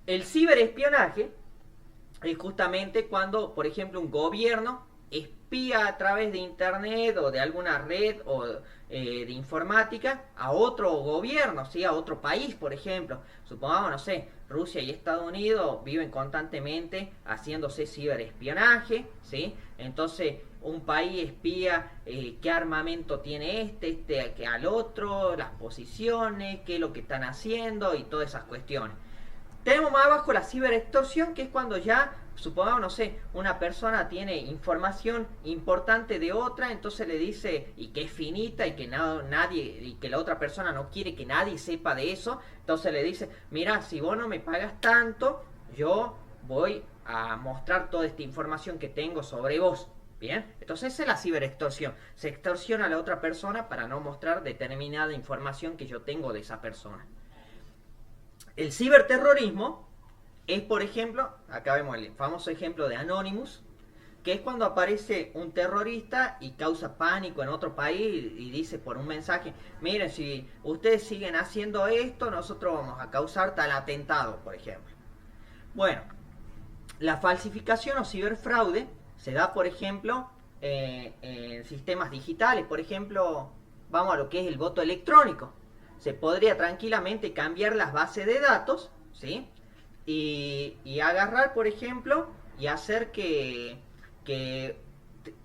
El ciberespionaje es justamente cuando, por ejemplo, un gobierno espía a través de internet o de alguna red o de informática a otro gobierno, ¿sí?, a otro país, por ejemplo. Supongamos, no sé, Rusia y Estados Unidos viven constantemente haciéndose ciberespionaje, ¿sí? Entonces un país espía qué armamento tiene que al otro, las posiciones, qué es lo que están haciendo y todas esas cuestiones. Tenemos más abajo la ciberextorsión, que es cuando ya, supongamos, no sé, una persona tiene información importante de otra, entonces le dice, y que es finita, y que nadie, y que la otra persona no quiere que nadie sepa de eso, entonces le dice, mira, si vos no me pagas tanto, yo voy a mostrar toda esta información que tengo sobre vos. Bien, entonces esa es la ciberextorsión. Se extorsiona a la otra persona para no mostrar determinada información que yo tengo de esa persona. El ciberterrorismo es, por ejemplo, acá vemos el famoso ejemplo de Anonymous, que es cuando aparece un terrorista y causa pánico en otro país y dice por un mensaje, miren, si ustedes siguen haciendo esto, nosotros vamos a causar tal atentado, por ejemplo. Bueno, la falsificación o ciberfraude se da, por ejemplo, en sistemas digitales. Por ejemplo, vamos a lo que es el voto electrónico. Se podría tranquilamente cambiar las bases de datos, ¿sí? Y agarrar, por ejemplo, y hacer que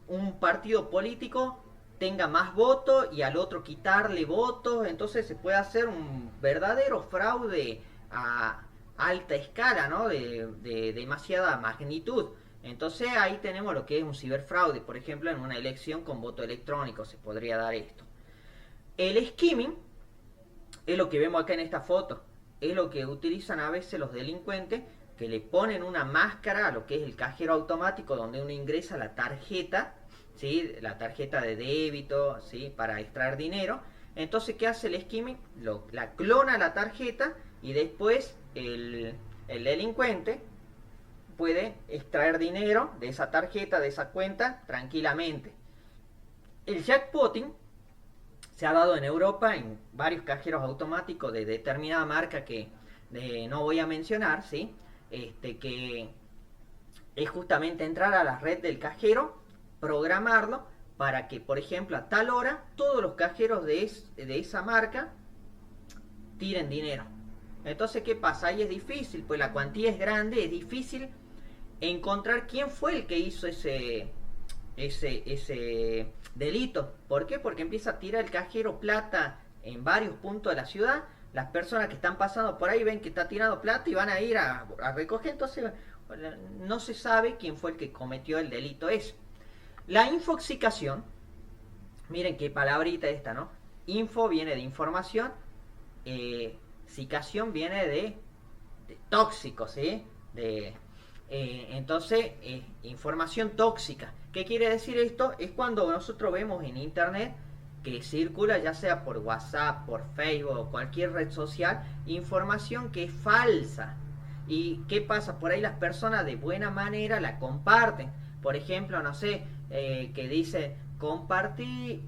un partido político tenga más votos y al otro quitarle votos. Entonces se puede hacer un verdadero fraude a alta escala, ¿no? De demasiada magnitud. Entonces ahí tenemos lo que es un ciberfraude. Por ejemplo, en una elección con voto electrónico se podría dar esto. El skimming es lo que vemos acá en esta foto. Es lo que utilizan a veces los delincuentes, que le ponen una máscara a lo que es el cajero automático, donde uno ingresa la tarjeta, ¿sí? La tarjeta de débito, ¿sí? Para extraer dinero. Entonces, ¿qué hace el skimming? La clona la tarjeta y después el delincuente puede extraer dinero de esa tarjeta, de esa cuenta, tranquilamente. El jackpotting se ha dado en Europa en varios cajeros automáticos de determinada marca que no voy a mencionar, ¿sí? Que es justamente entrar a la red del cajero, programarlo para que, por ejemplo, a tal hora todos los cajeros de esa marca tiren dinero. Entonces, ¿qué pasa? Ahí es difícil, pues la cuantía es grande, es difícil encontrar quién fue el que hizo ese delito. ¿Por qué? Porque empieza a tirar el cajero plata en varios puntos de la ciudad. Las personas que están pasando por ahí ven que está tirando plata y van a ir a recoger. Entonces no se sabe quién fue el que cometió el delito ese. La infoxicación, miren qué palabrita esta, ¿no? Info viene de información, cicación viene de tóxico, ¿sí? Entonces, información tóxica. ¿Qué quiere decir esto? Es cuando nosotros vemos en internet que circula, ya sea por WhatsApp, por Facebook o cualquier red social, información que es falsa. ¿Y qué pasa? Por ahí las personas de buena manera la comparten. Por ejemplo, no sé, que dice, compartí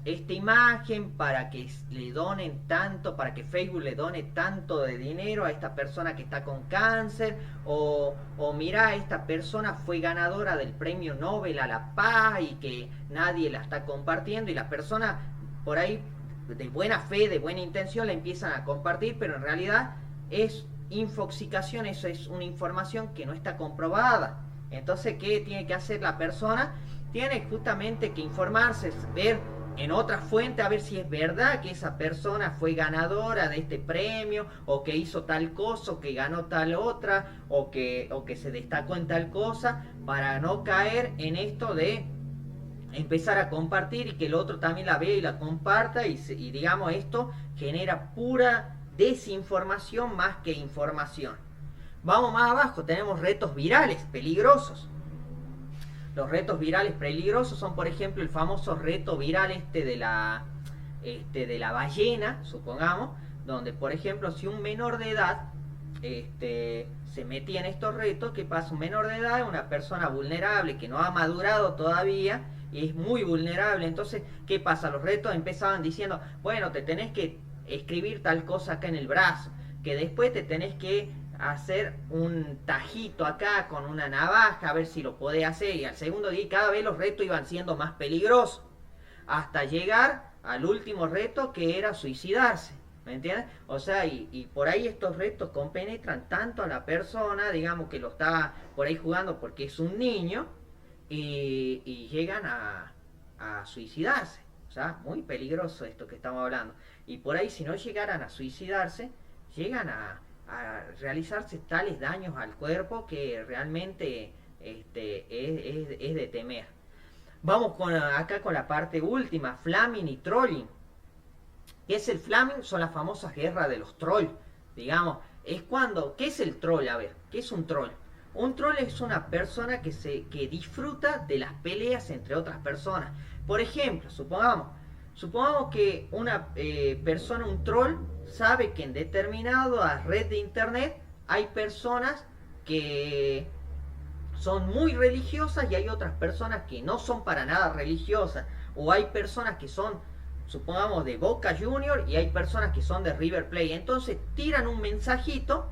esta imagen para que le donen tanto, para que Facebook le done tanto de dinero a esta persona que está con cáncer, o mira, esta persona fue ganadora del premio Nobel a la paz y que nadie la está compartiendo, y la persona por ahí de buena fe, de buena intención la empiezan a compartir, pero en realidad es infoxicación, eso es una información que no está comprobada. Entonces, ¿qué tiene que hacer la persona? Tiene justamente que informarse, ver en otra fuente a ver si es verdad que esa persona fue ganadora de este premio, o que hizo tal cosa, o que ganó tal otra, o que se destacó en tal cosa, para no caer en esto de empezar a compartir y que el otro también la vea y la comparta, y digamos, esto genera pura desinformación más que información. Vamos más abajo, tenemos retos virales peligrosos. Los retos virales peligrosos son, por ejemplo, el famoso reto viral de la ballena, supongamos, donde, por ejemplo, si un menor de edad se metía en estos retos, ¿qué pasa? Un menor de edad es una persona vulnerable que no ha madurado todavía y es muy vulnerable. Entonces, ¿qué pasa? Los retos empezaban diciendo, bueno, te tenés que escribir tal cosa acá en el brazo, que después te tenés que hacer un tajito acá con una navaja, a ver si lo podés hacer, y al segundo día cada vez los retos iban siendo más peligrosos, hasta llegar al último reto, que era suicidarse, ¿me entiendes? O sea, y por ahí estos retos compenetran tanto a la persona, digamos, que lo está por ahí jugando porque es un niño, y llegan a suicidarse. O sea, muy peligroso esto que estamos hablando. Y por ahí, si no llegaran a suicidarse, llegan a realizarse tales daños al cuerpo que realmente es de temer. Vamos acá con la parte última, flaming y trolling. ¿Qué es el flaming? Son las famosas guerras de los trolls, digamos. Es cuando, ¿qué es el troll? A ver, ¿qué es un troll? Un troll es una persona que disfruta de las peleas entre otras personas. Por ejemplo, supongamos que una persona, un troll, sabe que en determinada red de internet hay personas que son muy religiosas y hay otras personas que no son para nada religiosas. O hay personas que son, supongamos, de Boca Junior y hay personas que son de River Plate. Entonces tiran un mensajito,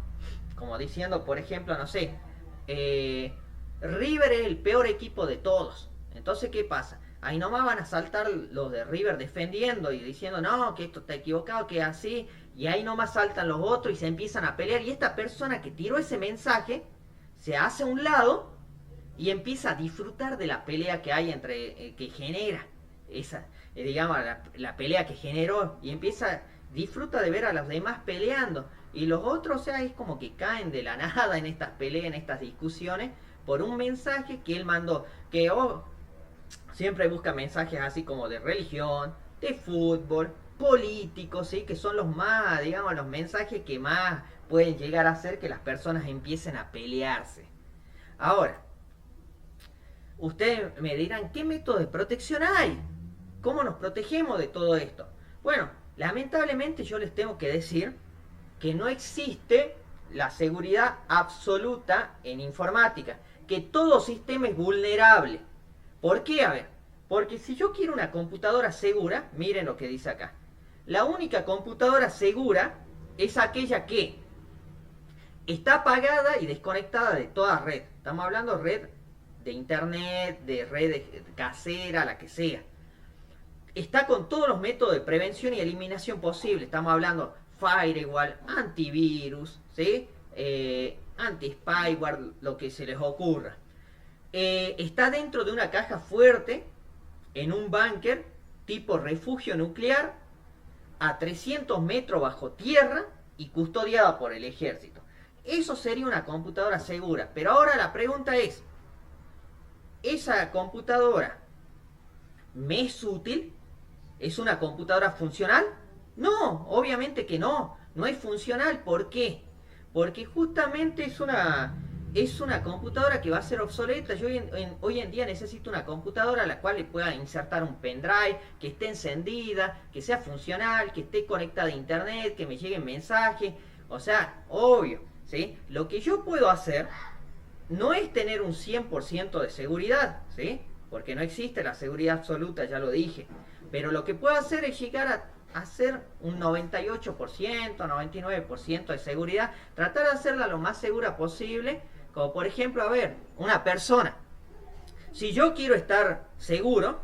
como diciendo, por ejemplo, no sé, River es el peor equipo de todos. Entonces, ¿qué pasa? Ahí nomás van a saltar los de River defendiendo y diciendo, no, que esto está equivocado, que es así. Y ahí nomás saltan los otros y se empiezan a pelear. Y esta persona que tiró ese mensaje se hace a un lado y empieza a disfrutar de la pelea que hay entre, que genera esa, digamos, la pelea que generó, y disfruta de ver a los demás peleando, y los otros, o sea, es como que caen de la nada en estas peleas, en estas discusiones, por un mensaje que él mandó, que siempre busca mensajes así como de religión, de fútbol, políticos, ¿sí? Que son los más, digamos, los mensajes que más pueden llegar a hacer que las personas empiecen a pelearse. Ahora, ustedes me dirán, ¿qué método de protección hay? ¿Cómo nos protegemos de todo esto? Bueno, lamentablemente yo les tengo que decir que no existe la seguridad absoluta en informática, que todo sistema es vulnerable. ¿Por qué? A ver, porque si yo quiero una computadora segura, miren lo que dice acá. La única computadora segura es aquella que está apagada y desconectada de toda red. Estamos hablando de red de internet, de red casera, la que sea. Está con todos los métodos de prevención y eliminación posible. Estamos hablando firewall, antivirus, ¿sí? Anti-spyware, lo que se les ocurra. Está dentro de una caja fuerte, en un búnker tipo refugio nuclear, a 300 metros bajo tierra y custodiada por el ejército. Eso sería una computadora segura. Pero ahora la pregunta es, ¿esa computadora me es útil? ¿Es una computadora funcional? No, obviamente que no. No es funcional. ¿Por qué? Porque justamente es una computadora que va a ser obsoleta. Yo hoy en día necesito una computadora a la cual le pueda insertar un pendrive, que esté encendida, que sea funcional, que esté conectada a internet, que me lleguen mensajes. O sea, obvio, ¿sí? Lo que yo puedo hacer no es tener un 100% de seguridad, ¿sí? Porque no existe la seguridad absoluta, ya lo dije. Pero lo que puedo hacer es llegar a hacer un 98%, 99% de seguridad. Tratar de hacerla lo más segura posible. Como por ejemplo, a ver, una persona. Si yo quiero estar seguro,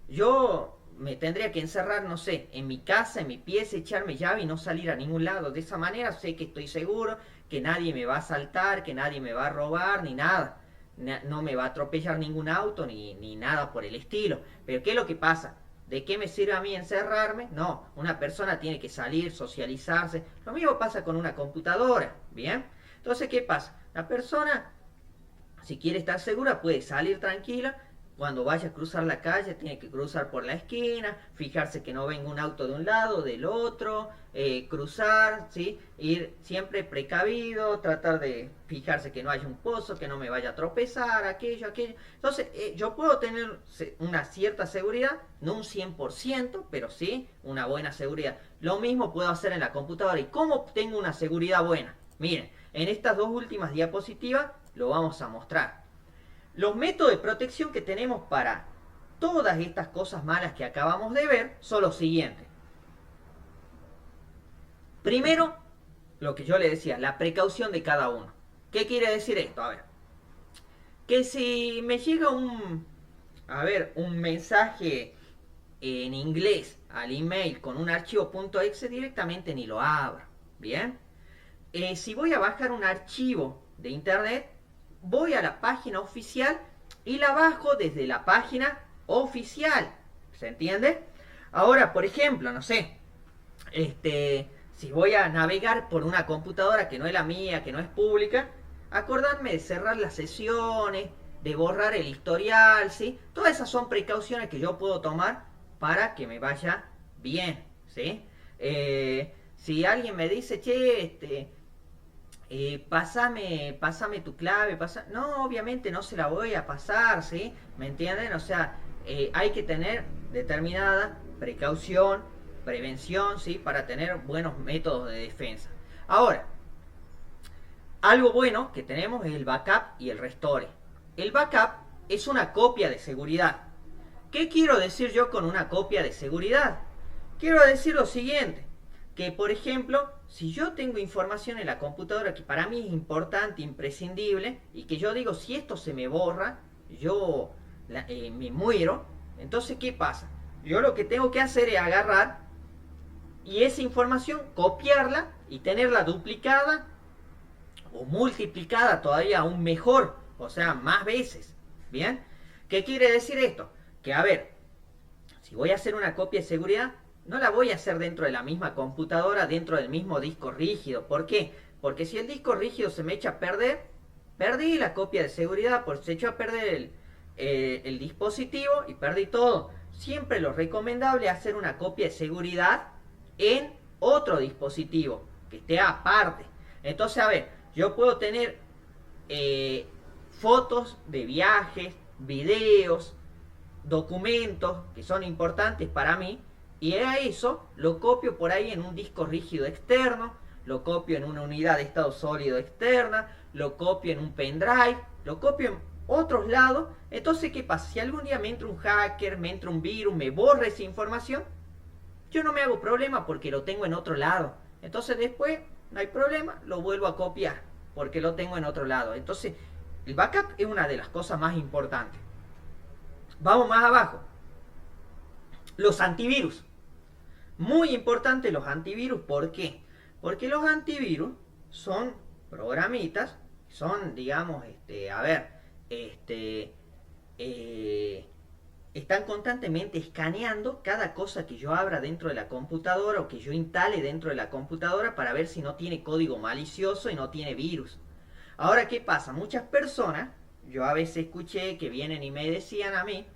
yo me tendría que encerrar, no sé, en mi casa, en mi pieza, echarme llave y no salir a ningún lado. De esa manera sé que estoy seguro, que nadie me va a asaltar, que nadie me va a robar, ni nada. No me va a atropellar ningún auto, ni nada por el estilo. Pero ¿qué es lo que pasa? ¿De qué me sirve a mí encerrarme? No, una persona tiene que salir, socializarse. Lo mismo pasa con una computadora, ¿bien? Entonces, ¿qué pasa? La persona, si quiere estar segura, puede salir tranquila. Cuando vaya a cruzar la calle, tiene que cruzar por la esquina, fijarse que no venga un auto de un lado, del otro, cruzar, ¿sí? Ir siempre precavido, tratar de fijarse que no haya un pozo, que no me vaya a tropezar, aquello. Entonces, yo puedo tener una cierta seguridad, no un 100%, pero sí una buena seguridad. Lo mismo puedo hacer en la computadora. ¿Y cómo tengo una seguridad buena? Miren, en estas dos últimas diapositivas lo vamos a mostrar. Los métodos de protección que tenemos para todas estas cosas malas que acabamos de ver son los siguientes. Primero, lo que yo le decía, la precaución de cada uno. ¿Qué quiere decir esto? A ver, que si me llega un mensaje en inglés al email con un archivo .exe, directamente ni lo abro, ¿bien? Si voy a bajar un archivo de internet, voy a la página oficial y la bajo desde la página oficial. ¿Se entiende? Ahora, por ejemplo, no sé, si voy a navegar por una computadora que no es la mía, que no es pública, acordarme de cerrar las sesiones, de borrar el historial, ¿sí? Todas esas son precauciones que yo puedo tomar para que me vaya bien, ¿sí? Si alguien me dice, che, pásame tu clave, no, obviamente no se la voy a pasar, ¿sí? ¿Me entienden? O sea, hay que tener determinada precaución, prevención, ¿sí? Para tener buenos métodos de defensa. Ahora, Algo bueno que tenemos es el backup y el restore. El backup es una copia de seguridad. ¿Qué quiero decir yo con una copia de seguridad? Quiero decir lo siguiente, que por ejemplo, si yo tengo información en la computadora que para mí es importante, imprescindible, y que yo digo, si esto se me borra, yo me muero, entonces ¿qué pasa? Yo lo que tengo que hacer es agarrar y esa información copiarla y tenerla duplicada o multiplicada todavía aún mejor, o sea, más veces. ¿Bien? ¿Qué quiere decir esto? Que a ver, si voy a hacer una copia de seguridad, no la voy a hacer dentro de la misma computadora, dentro del mismo disco rígido. ¿Por qué? Porque si el disco rígido se me echa a perder, perdí la copia de seguridad, porque se echó a perder el dispositivo y perdí todo. Siempre lo recomendable es hacer una copia de seguridad en otro dispositivo, que esté aparte. Entonces, a ver, yo puedo tener fotos de viajes, videos, documentos que son importantes para mí, y a eso lo copio por ahí en un disco rígido externo, lo copio en una unidad de estado sólido externa, lo copio en un pendrive, lo copio en otros lados. Entonces, ¿qué pasa? Si algún día me entra un hacker, me entra un virus, me borra esa información, yo no me hago problema porque lo tengo en otro lado. Entonces después, no hay problema, lo vuelvo a copiar porque lo tengo en otro lado. Entonces, el backup es una de las cosas más importantes. Vamos más abajo. Los antivirus. Muy importante los antivirus. ¿Por qué? Porque los antivirus son programitas, son, digamos, están constantemente escaneando cada cosa que yo abra dentro de la computadora o que yo instale dentro de la computadora para ver si no tiene código malicioso y no tiene virus. Ahora, ¿qué pasa? Muchas personas, yo a veces escuché que vienen y me decían a mí,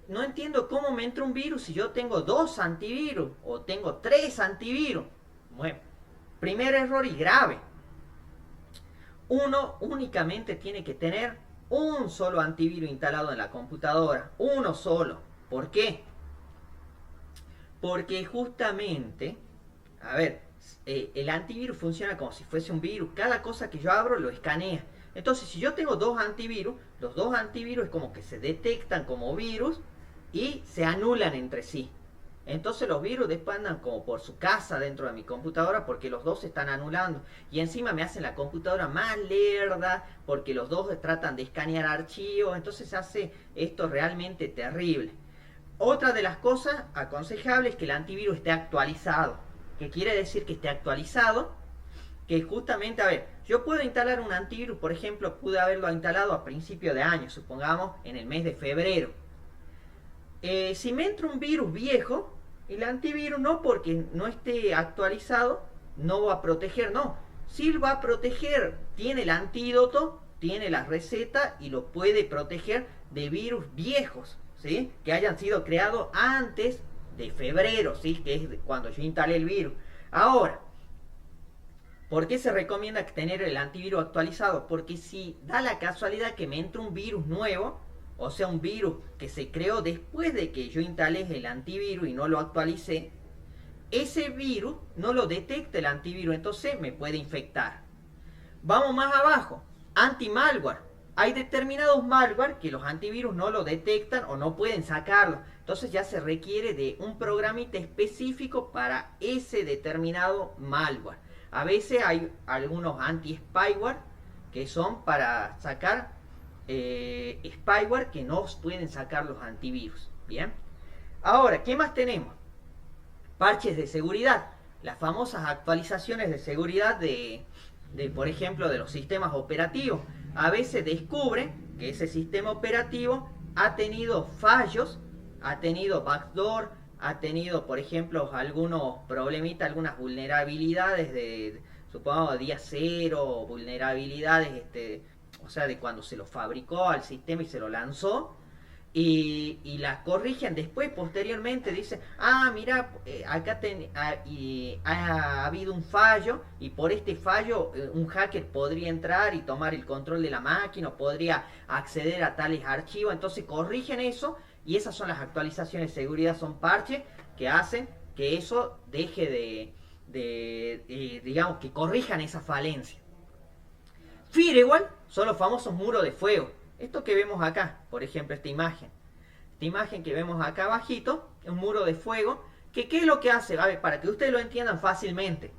no entiendo cómo me entra un virus si yo tengo 2 antivirus o tengo 3 antivirus. Bueno, primer error y grave. Uno únicamente tiene que tener un solo antivirus instalado en la computadora. Uno solo. ¿Por qué? Porque justamente, a ver, el antivirus funciona como si fuese un virus. Cada cosa que yo abro lo escanea. Entonces, si yo tengo 2 antivirus, los 2 antivirus es como que se detectan como virus y se anulan entre sí. Entonces los virus después andan como por su casa dentro de mi computadora porque los dos se están anulando. Y encima me hacen la computadora más lerda porque los dos tratan de escanear archivos. Entonces hace esto realmente terrible. Otra de las cosas aconsejables es que el antivirus esté actualizado. ¿Qué quiere decir que esté actualizado? Que justamente, a ver, yo puedo instalar un antivirus, por ejemplo, pude haberlo instalado a principio de año, supongamos en el mes de febrero. Si me entra un virus viejo, el antivirus no porque no esté actualizado, no va a proteger, no. Sí va a proteger, tiene el antídoto, tiene la receta y lo puede proteger de virus viejos, ¿sí? Que hayan sido creados antes de febrero, ¿sí? Que es cuando yo instalé el virus. Ahora, ¿por qué se recomienda tener el antivirus actualizado? Porque si da la casualidad que me entra un virus nuevo, o sea, un virus que se creó después de que yo instalé el antivirus y no lo actualicé, ese virus no lo detecta el antivirus, entonces me puede infectar. Vamos más abajo, anti-malware. Hay determinados malware que los antivirus no lo detectan o no pueden sacarlo. Entonces ya se requiere de un programita específico para ese determinado malware. A veces hay algunos anti-spyware que son para sacar spyware que no pueden sacar los antivirus. Bien. Ahora, ¿qué más tenemos? Parches de seguridad. Las famosas actualizaciones de seguridad por ejemplo, de los sistemas operativos. A veces descubre que ese sistema operativo ha tenido fallos, ha tenido backdoor, ha tenido, por ejemplo, algunos problemitas, algunas vulnerabilidades supongamos, día cero, vulnerabilidades, o sea, de cuando se lo fabricó al sistema y se lo lanzó, y las corrigen después, posteriormente, dicen, mira, acá ha habido un fallo, y por este fallo un hacker podría entrar y tomar el control de la máquina, o podría acceder a tales archivos. Entonces corrigen eso, y esas son las actualizaciones de seguridad, son parches que hacen que eso deje digamos, que corrijan esa falencia. Firewall son los famosos muros de fuego. Esto que vemos acá, por ejemplo, esta imagen. Esta imagen que vemos acá abajito, es un muro de fuego. Que, ¿qué es lo que hace? A ver, para que ustedes lo entiendan fácilmente.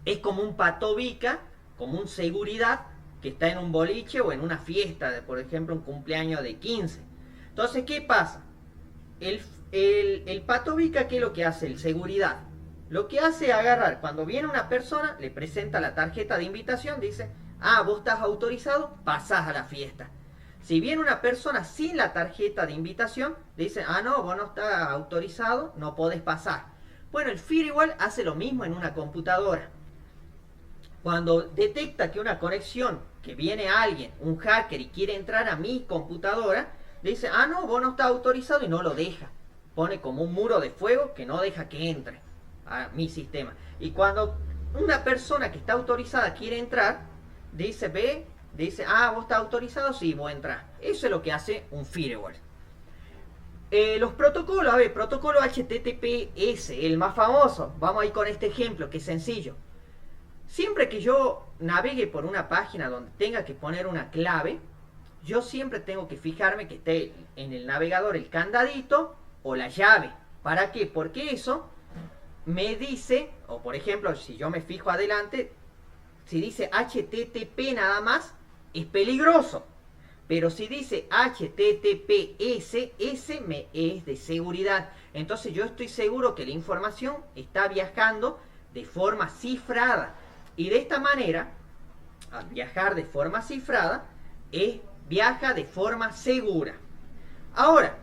Es como un patobica, como un seguridad que está en un boliche o en una fiesta, de, por ejemplo, un cumpleaños de 15. Entonces, ¿qué pasa? El patobica, ¿qué es lo que hace? El seguridad. Lo que hace es agarrar, cuando viene una persona, le presenta la tarjeta de invitación, dice, ah, vos estás autorizado, pasás a la fiesta. Si viene una persona sin la tarjeta de invitación, le dice, ah, no, vos no estás autorizado, no podés pasar. Bueno, el firewall hace lo mismo en una computadora. Cuando detecta que una conexión, que viene alguien, un hacker, y quiere entrar a mi computadora, le dice, ah, no, vos no estás autorizado, y no lo deja. Pone como un muro de fuego que no deja que entre a mi sistema. Y cuando una persona que está autorizada quiere entrar, dice, ah, vos estás autorizado, sí, vos entras. Eso es lo que hace un firewall. Los protocolos, a ver, protocolo HTTPS, el más famoso. Vamos a ir con este ejemplo, que es sencillo. Siempre que yo navegue por una página donde tenga que poner una clave, yo siempre tengo que fijarme que esté en el navegador el candadito o la llave. ¿Para qué? Porque eso me dice, o por ejemplo, si yo me fijo adelante, si dice HTTP nada más, es peligroso. Pero si dice HTTPS, ese es de seguridad. Entonces yo estoy seguro que la información está viajando de forma cifrada. Y de esta manera, al viajar de forma cifrada, viaja de forma segura. Ahora,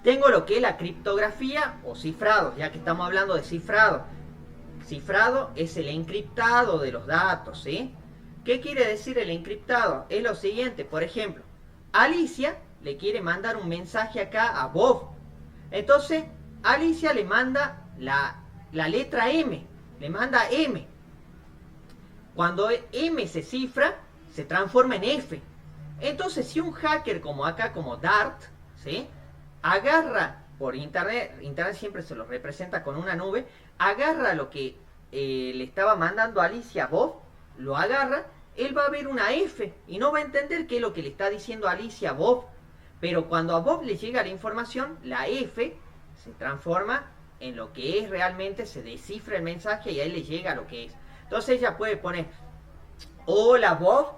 tengo lo que es la criptografía o cifrado, ya que estamos hablando de cifrado. Cifrado es el encriptado de los datos, ¿sí? ¿Qué quiere decir el encriptado? Es lo siguiente, por ejemplo, Alicia le quiere mandar un mensaje acá a Bob. Entonces, Alicia le manda la letra M, le manda M. Cuando M se cifra, se transforma en F. Entonces, si un hacker como acá, como Dart, ¿sí?, agarra por internet siempre se lo representa con una nube, agarra lo que le estaba mandando Alicia a Bob, lo agarra, él va a ver una F y no va a entender qué es lo que le está diciendo Alicia a Bob. Pero cuando a Bob le llega la información, la F se transforma en lo que es realmente, se descifra el mensaje y a él le llega lo que es. Entonces ella puede poner, hola Bob,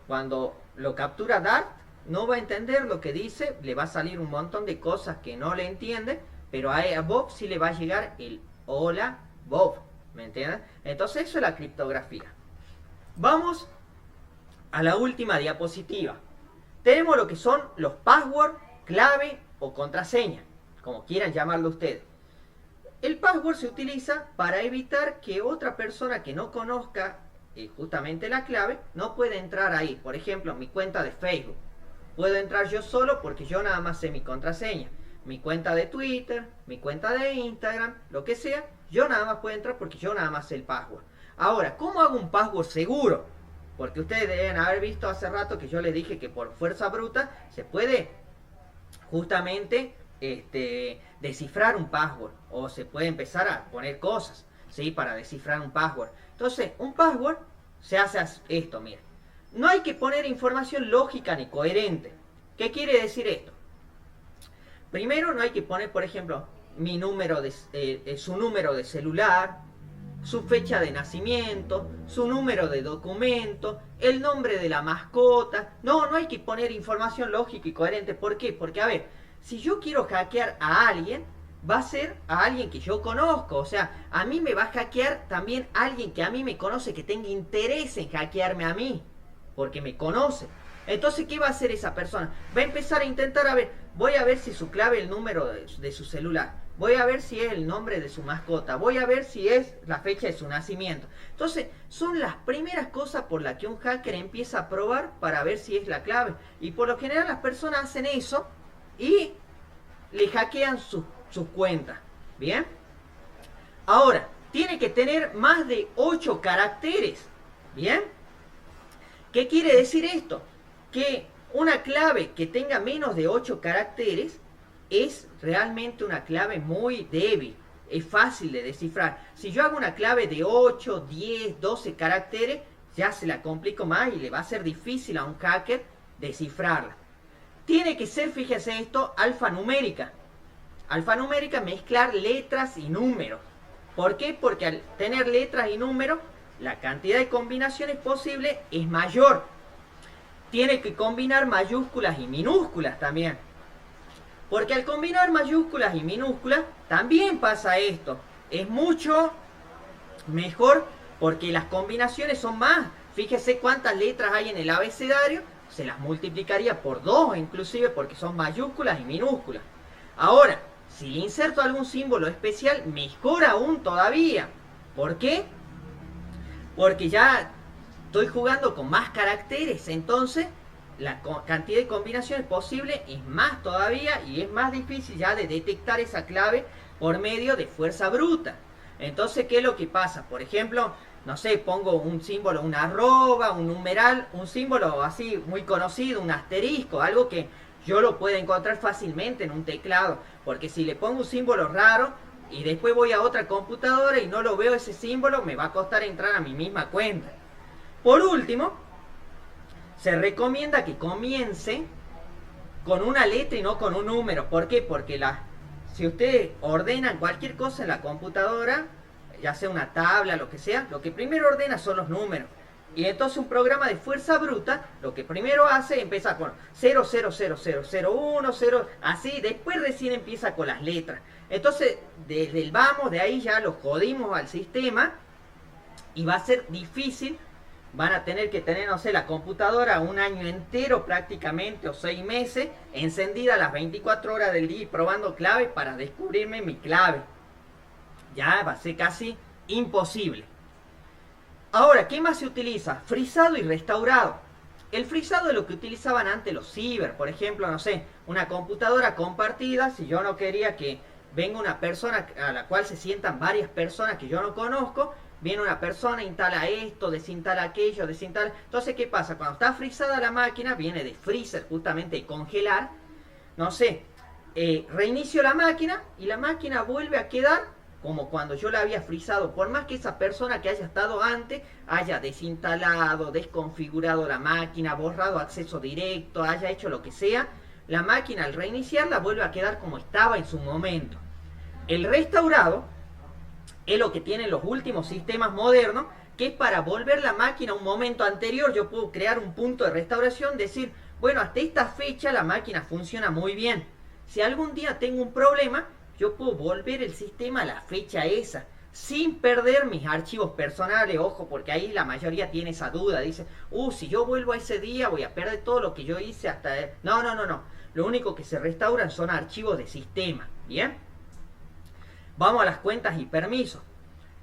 cuando lo captura Dart, no va a entender lo que dice, le va a salir un montón de cosas que no le entiende, pero a Bob sí le va a llegar el hola Bob, ¿me entiendes? Entonces eso es la criptografía. Vamos a la última diapositiva. Tenemos lo que son los password, clave o contraseña, como quieran llamarlo ustedes. El password se utiliza para evitar que otra persona que no conozca justamente la clave no pueda entrar ahí. Por ejemplo, mi cuenta de Facebook. Puedo entrar yo solo porque yo nada más sé mi contraseña. Mi cuenta de Twitter, mi cuenta de Instagram, lo que sea, yo nada más puedo entrar porque yo nada más sé el password. Ahora, ¿cómo hago un password seguro? Porque ustedes deben haber visto hace rato que yo les dije que por fuerza bruta se puede justamente descifrar un password. O se puede empezar a poner cosas, ¿sí?, para descifrar un password. Entonces, un password se hace esto, miren. No hay que poner información lógica ni coherente. ¿Qué quiere decir esto? Primero, no hay que poner, por ejemplo, su número de celular, su fecha de nacimiento, su número de documento, el nombre de la mascota. No hay que poner información lógica y coherente. ¿Por qué? Porque, a ver, si yo quiero hackear a alguien, va a ser a alguien que yo conozco. O sea, a mí me va a hackear también alguien que a mí me conoce, que tenga interés en hackearme a mí, porque me conoce. Entonces, ¿qué va a hacer esa persona? Va a empezar a intentar, a ver, voy a ver si su clave es el número de su celular, voy a ver si es el nombre de su mascota, voy a ver si es la fecha de su nacimiento. Entonces, son las primeras cosas por las que un hacker empieza a probar para ver si es la clave. Y por lo general las personas hacen eso y le hackean sus cuentas. ¿Bien? Ahora, tiene que tener más de 8 caracteres. ¿Bien? ¿Qué quiere decir esto? Que una clave que tenga menos de 8 caracteres es realmente una clave muy débil. Es fácil de descifrar. Si yo hago una clave de 8, 10, 12 caracteres, ya se la complico más y le va a ser difícil a un hacker descifrarla. Tiene que ser, fíjese esto, alfanumérica. Alfanumérica, mezclar letras y números. ¿Por qué? Porque al tener letras y números, la cantidad de combinaciones posible es mayor. Tiene que combinar mayúsculas y minúsculas también. Porque al combinar mayúsculas y minúsculas, también pasa esto. Es mucho mejor porque las combinaciones son más. Fíjese cuántas letras hay en el abecedario. Se las multiplicaría por 2 inclusive porque son mayúsculas y minúsculas. Ahora, si le inserto algún símbolo especial, mejor aún todavía. ¿Por qué? Porque ya estoy jugando con más caracteres, entonces la cantidad de combinaciones posible es más todavía y es más difícil ya de detectar esa clave por medio de fuerza bruta. Entonces, ¿qué es lo que pasa? Por ejemplo, no sé, pongo un símbolo, una arroba, un numeral, un símbolo así muy conocido, un asterisco, algo que yo lo puedo encontrar fácilmente en un teclado, porque si le pongo un símbolo raro y después voy a otra computadora y no lo veo ese símbolo, me va a costar entrar a mi misma cuenta. Por último, se recomienda que comience con una letra y no con un número. ¿Por qué? Porque si ustedes ordenan cualquier cosa en la computadora, ya sea una tabla, lo que sea, lo que primero ordena son los números. Y entonces un programa de fuerza bruta, lo que primero hace, empieza con 0000001, 0, así, después recién empieza con las letras. Entonces, desde el vamos, de ahí ya lo jodimos al sistema y va a ser difícil. Van a tener que tener, no sé, la computadora un año entero prácticamente o 6 meses encendida las 24 horas del día y probando claves para descubrirme mi clave. Ya va a ser casi imposible. Ahora, ¿qué más se utiliza? Frisado y restaurado. El frisado es lo que utilizaban antes los ciber. Por ejemplo, no sé, una computadora compartida. Si yo no quería que venga una persona a la cual se sientan varias personas que yo no conozco, viene una persona, instala esto, desinstala aquello, desinstala. Entonces, ¿qué pasa? Cuando está frisada la máquina, viene de freezer, justamente de congelar. No sé, reinicio la máquina y la máquina vuelve a quedar como cuando yo la había frisado. Por más que esa persona que haya estado antes haya desinstalado, desconfigurado la máquina, borrado acceso directo, haya hecho lo que sea, la máquina al reiniciarla vuelve a quedar como estaba en su momento. El restaurado es lo que tienen los últimos sistemas modernos, que es para volver la máquina a un momento anterior. Yo puedo crear un punto de restauración, decir, bueno, hasta esta fecha la máquina funciona muy bien. Si algún día tengo un problema, yo puedo volver el sistema a la fecha esa, sin perder mis archivos personales. Ojo, porque ahí la mayoría tiene esa duda. Dice, si yo vuelvo a ese día voy a perder todo lo que yo hice hasta... No. Lo único que se restauran son archivos de sistema. ¿Bien? Vamos a las cuentas y permisos.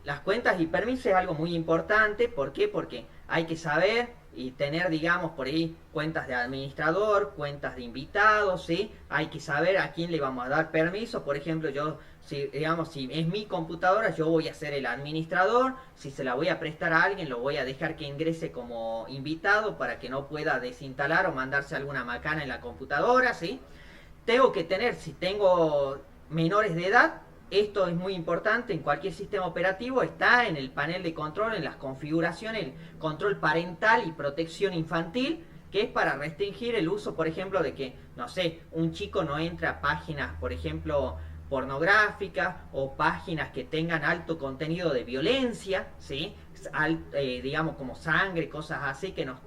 Las cuentas y permisos es algo muy importante. ¿Por qué? Porque hay que saber y tener, digamos, por ahí cuentas de administrador, cuentas de invitados, ¿sí? Hay que saber a quién le vamos a dar permiso. Por ejemplo, yo, si es mi computadora, yo voy a ser el administrador. Si se la voy a prestar a alguien, lo voy a dejar que ingrese como invitado para que no pueda desinstalar o mandarse alguna macana en la computadora, ¿sí? Tengo que tener, si tengo menores de edad, esto es muy importante en cualquier sistema operativo, está en el panel de control, en las configuraciones, el control parental y protección infantil, que es para restringir el uso, por ejemplo, de que, no sé, un chico no entre a páginas, por ejemplo, pornográficas o páginas que tengan alto contenido de violencia, ¿sí? Digamos como sangre, cosas así que no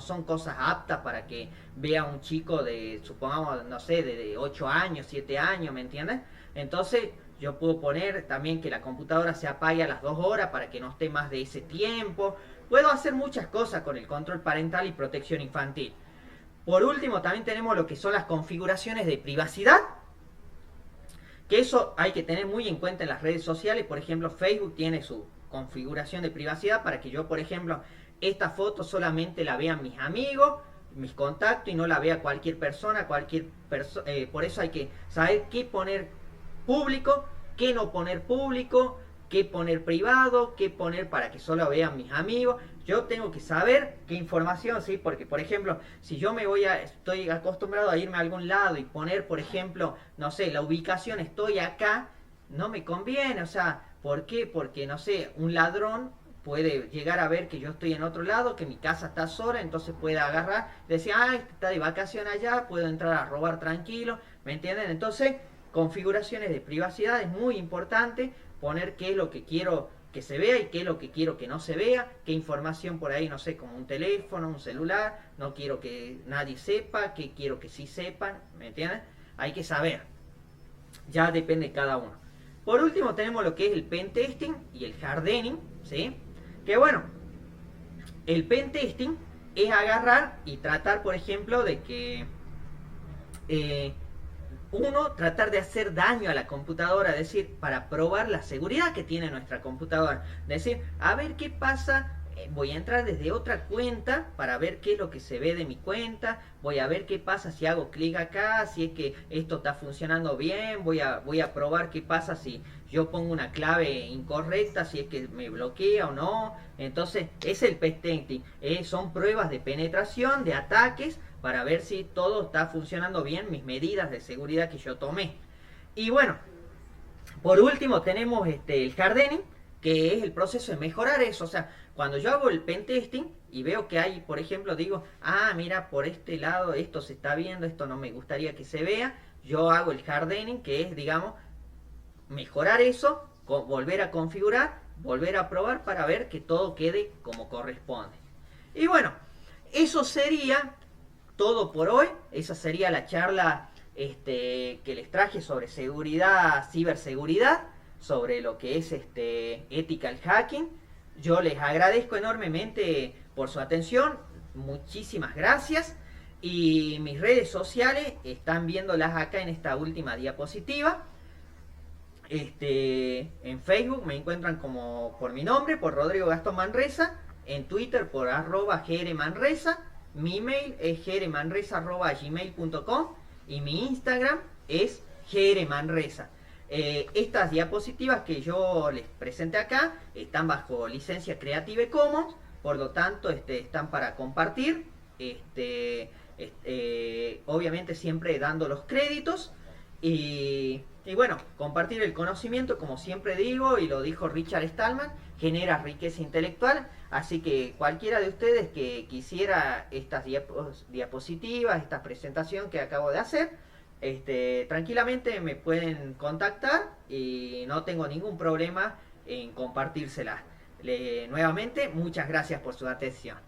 son cosas aptas para que vea un chico de, supongamos, no sé, de 8 años, 7 años, ¿me entiendes? Entonces, yo puedo poner también que la computadora se apague a las 2 horas para que no esté más de ese tiempo. Puedo hacer muchas cosas con el control parental y protección infantil. Por último, también tenemos lo que son las configuraciones de privacidad, que eso hay que tener muy en cuenta en las redes sociales. Por ejemplo, Facebook tiene su configuración de privacidad para que yo, por ejemplo, esta foto solamente la vean mis amigos, mis contactos y no la vea cualquier persona, por eso hay que saber qué poner público, qué no poner público, qué poner privado, qué poner para que solo vean mis amigos. Yo tengo que saber qué información, ¿sí? Porque, por ejemplo, si yo estoy acostumbrado a irme a algún lado y poner, por ejemplo, no sé, la ubicación, estoy acá, no me conviene. O sea, ¿por qué? Porque, no sé, un ladrón puede llegar a ver que yo estoy en otro lado, que mi casa está sola, entonces puede agarrar, decir, ah, este está de vacaciones allá, puedo entrar a robar tranquilo, ¿me entienden? Entonces, configuraciones de privacidad es muy importante, poner qué es lo que quiero que se vea y qué es lo que quiero que no se vea, qué información por ahí, no sé, como un teléfono, un celular, no quiero que nadie sepa, qué quiero que sí sepan, ¿me entienden? Hay que saber, ya depende de cada uno. Por último tenemos lo que es el pentesting y el hardening, ¿sí? Que bueno, el pentesting es agarrar y tratar, por ejemplo, de que eh, uno, tratar de hacer daño a la computadora, es decir, para probar la seguridad que tiene nuestra computadora. Es decir, a ver qué pasa, voy a entrar desde otra cuenta para ver qué es lo que se ve de mi cuenta, voy a ver qué pasa si hago clic acá, si es que esto está funcionando bien, voy a probar qué pasa si yo pongo una clave incorrecta, si es que me bloquea o no. Entonces, es el pentesting, son pruebas de penetración, de ataques, para ver si todo está funcionando bien, mis medidas de seguridad que yo tomé. Y bueno, por último tenemos el hardening, que es el proceso de mejorar eso. O sea, cuando yo hago el pentesting y veo que hay, por ejemplo, digo, ah, mira, por este lado esto se está viendo, esto no me gustaría que se vea, yo hago el hardening, que es, digamos, mejorar eso, volver a configurar, volver a probar para ver que todo quede como corresponde. Y bueno, eso sería todo por hoy. Esa sería la charla que les traje sobre seguridad, ciberseguridad, sobre lo que es ethical hacking. Yo les agradezco enormemente por su atención, muchísimas gracias. Y mis redes sociales están viéndolas acá en esta última diapositiva. En Facebook me encuentran como por mi nombre, por Rodrigo Gastón Manresa. En Twitter por @grmanresa. Mi email es grmanresa@gmail.com y mi Instagram es grmanresa. Estas diapositivas que yo les presenté acá están bajo licencia Creative Commons, por lo tanto están para compartir, obviamente siempre dando los créditos y bueno, compartir el conocimiento, como siempre digo, y lo dijo Richard Stallman, genera riqueza intelectual. Así que cualquiera de ustedes que quisiera estas diapositivas, esta presentación que acabo de hacer, tranquilamente me pueden contactar y no tengo ningún problema en compartírselas. Nuevamente, muchas gracias por su atención.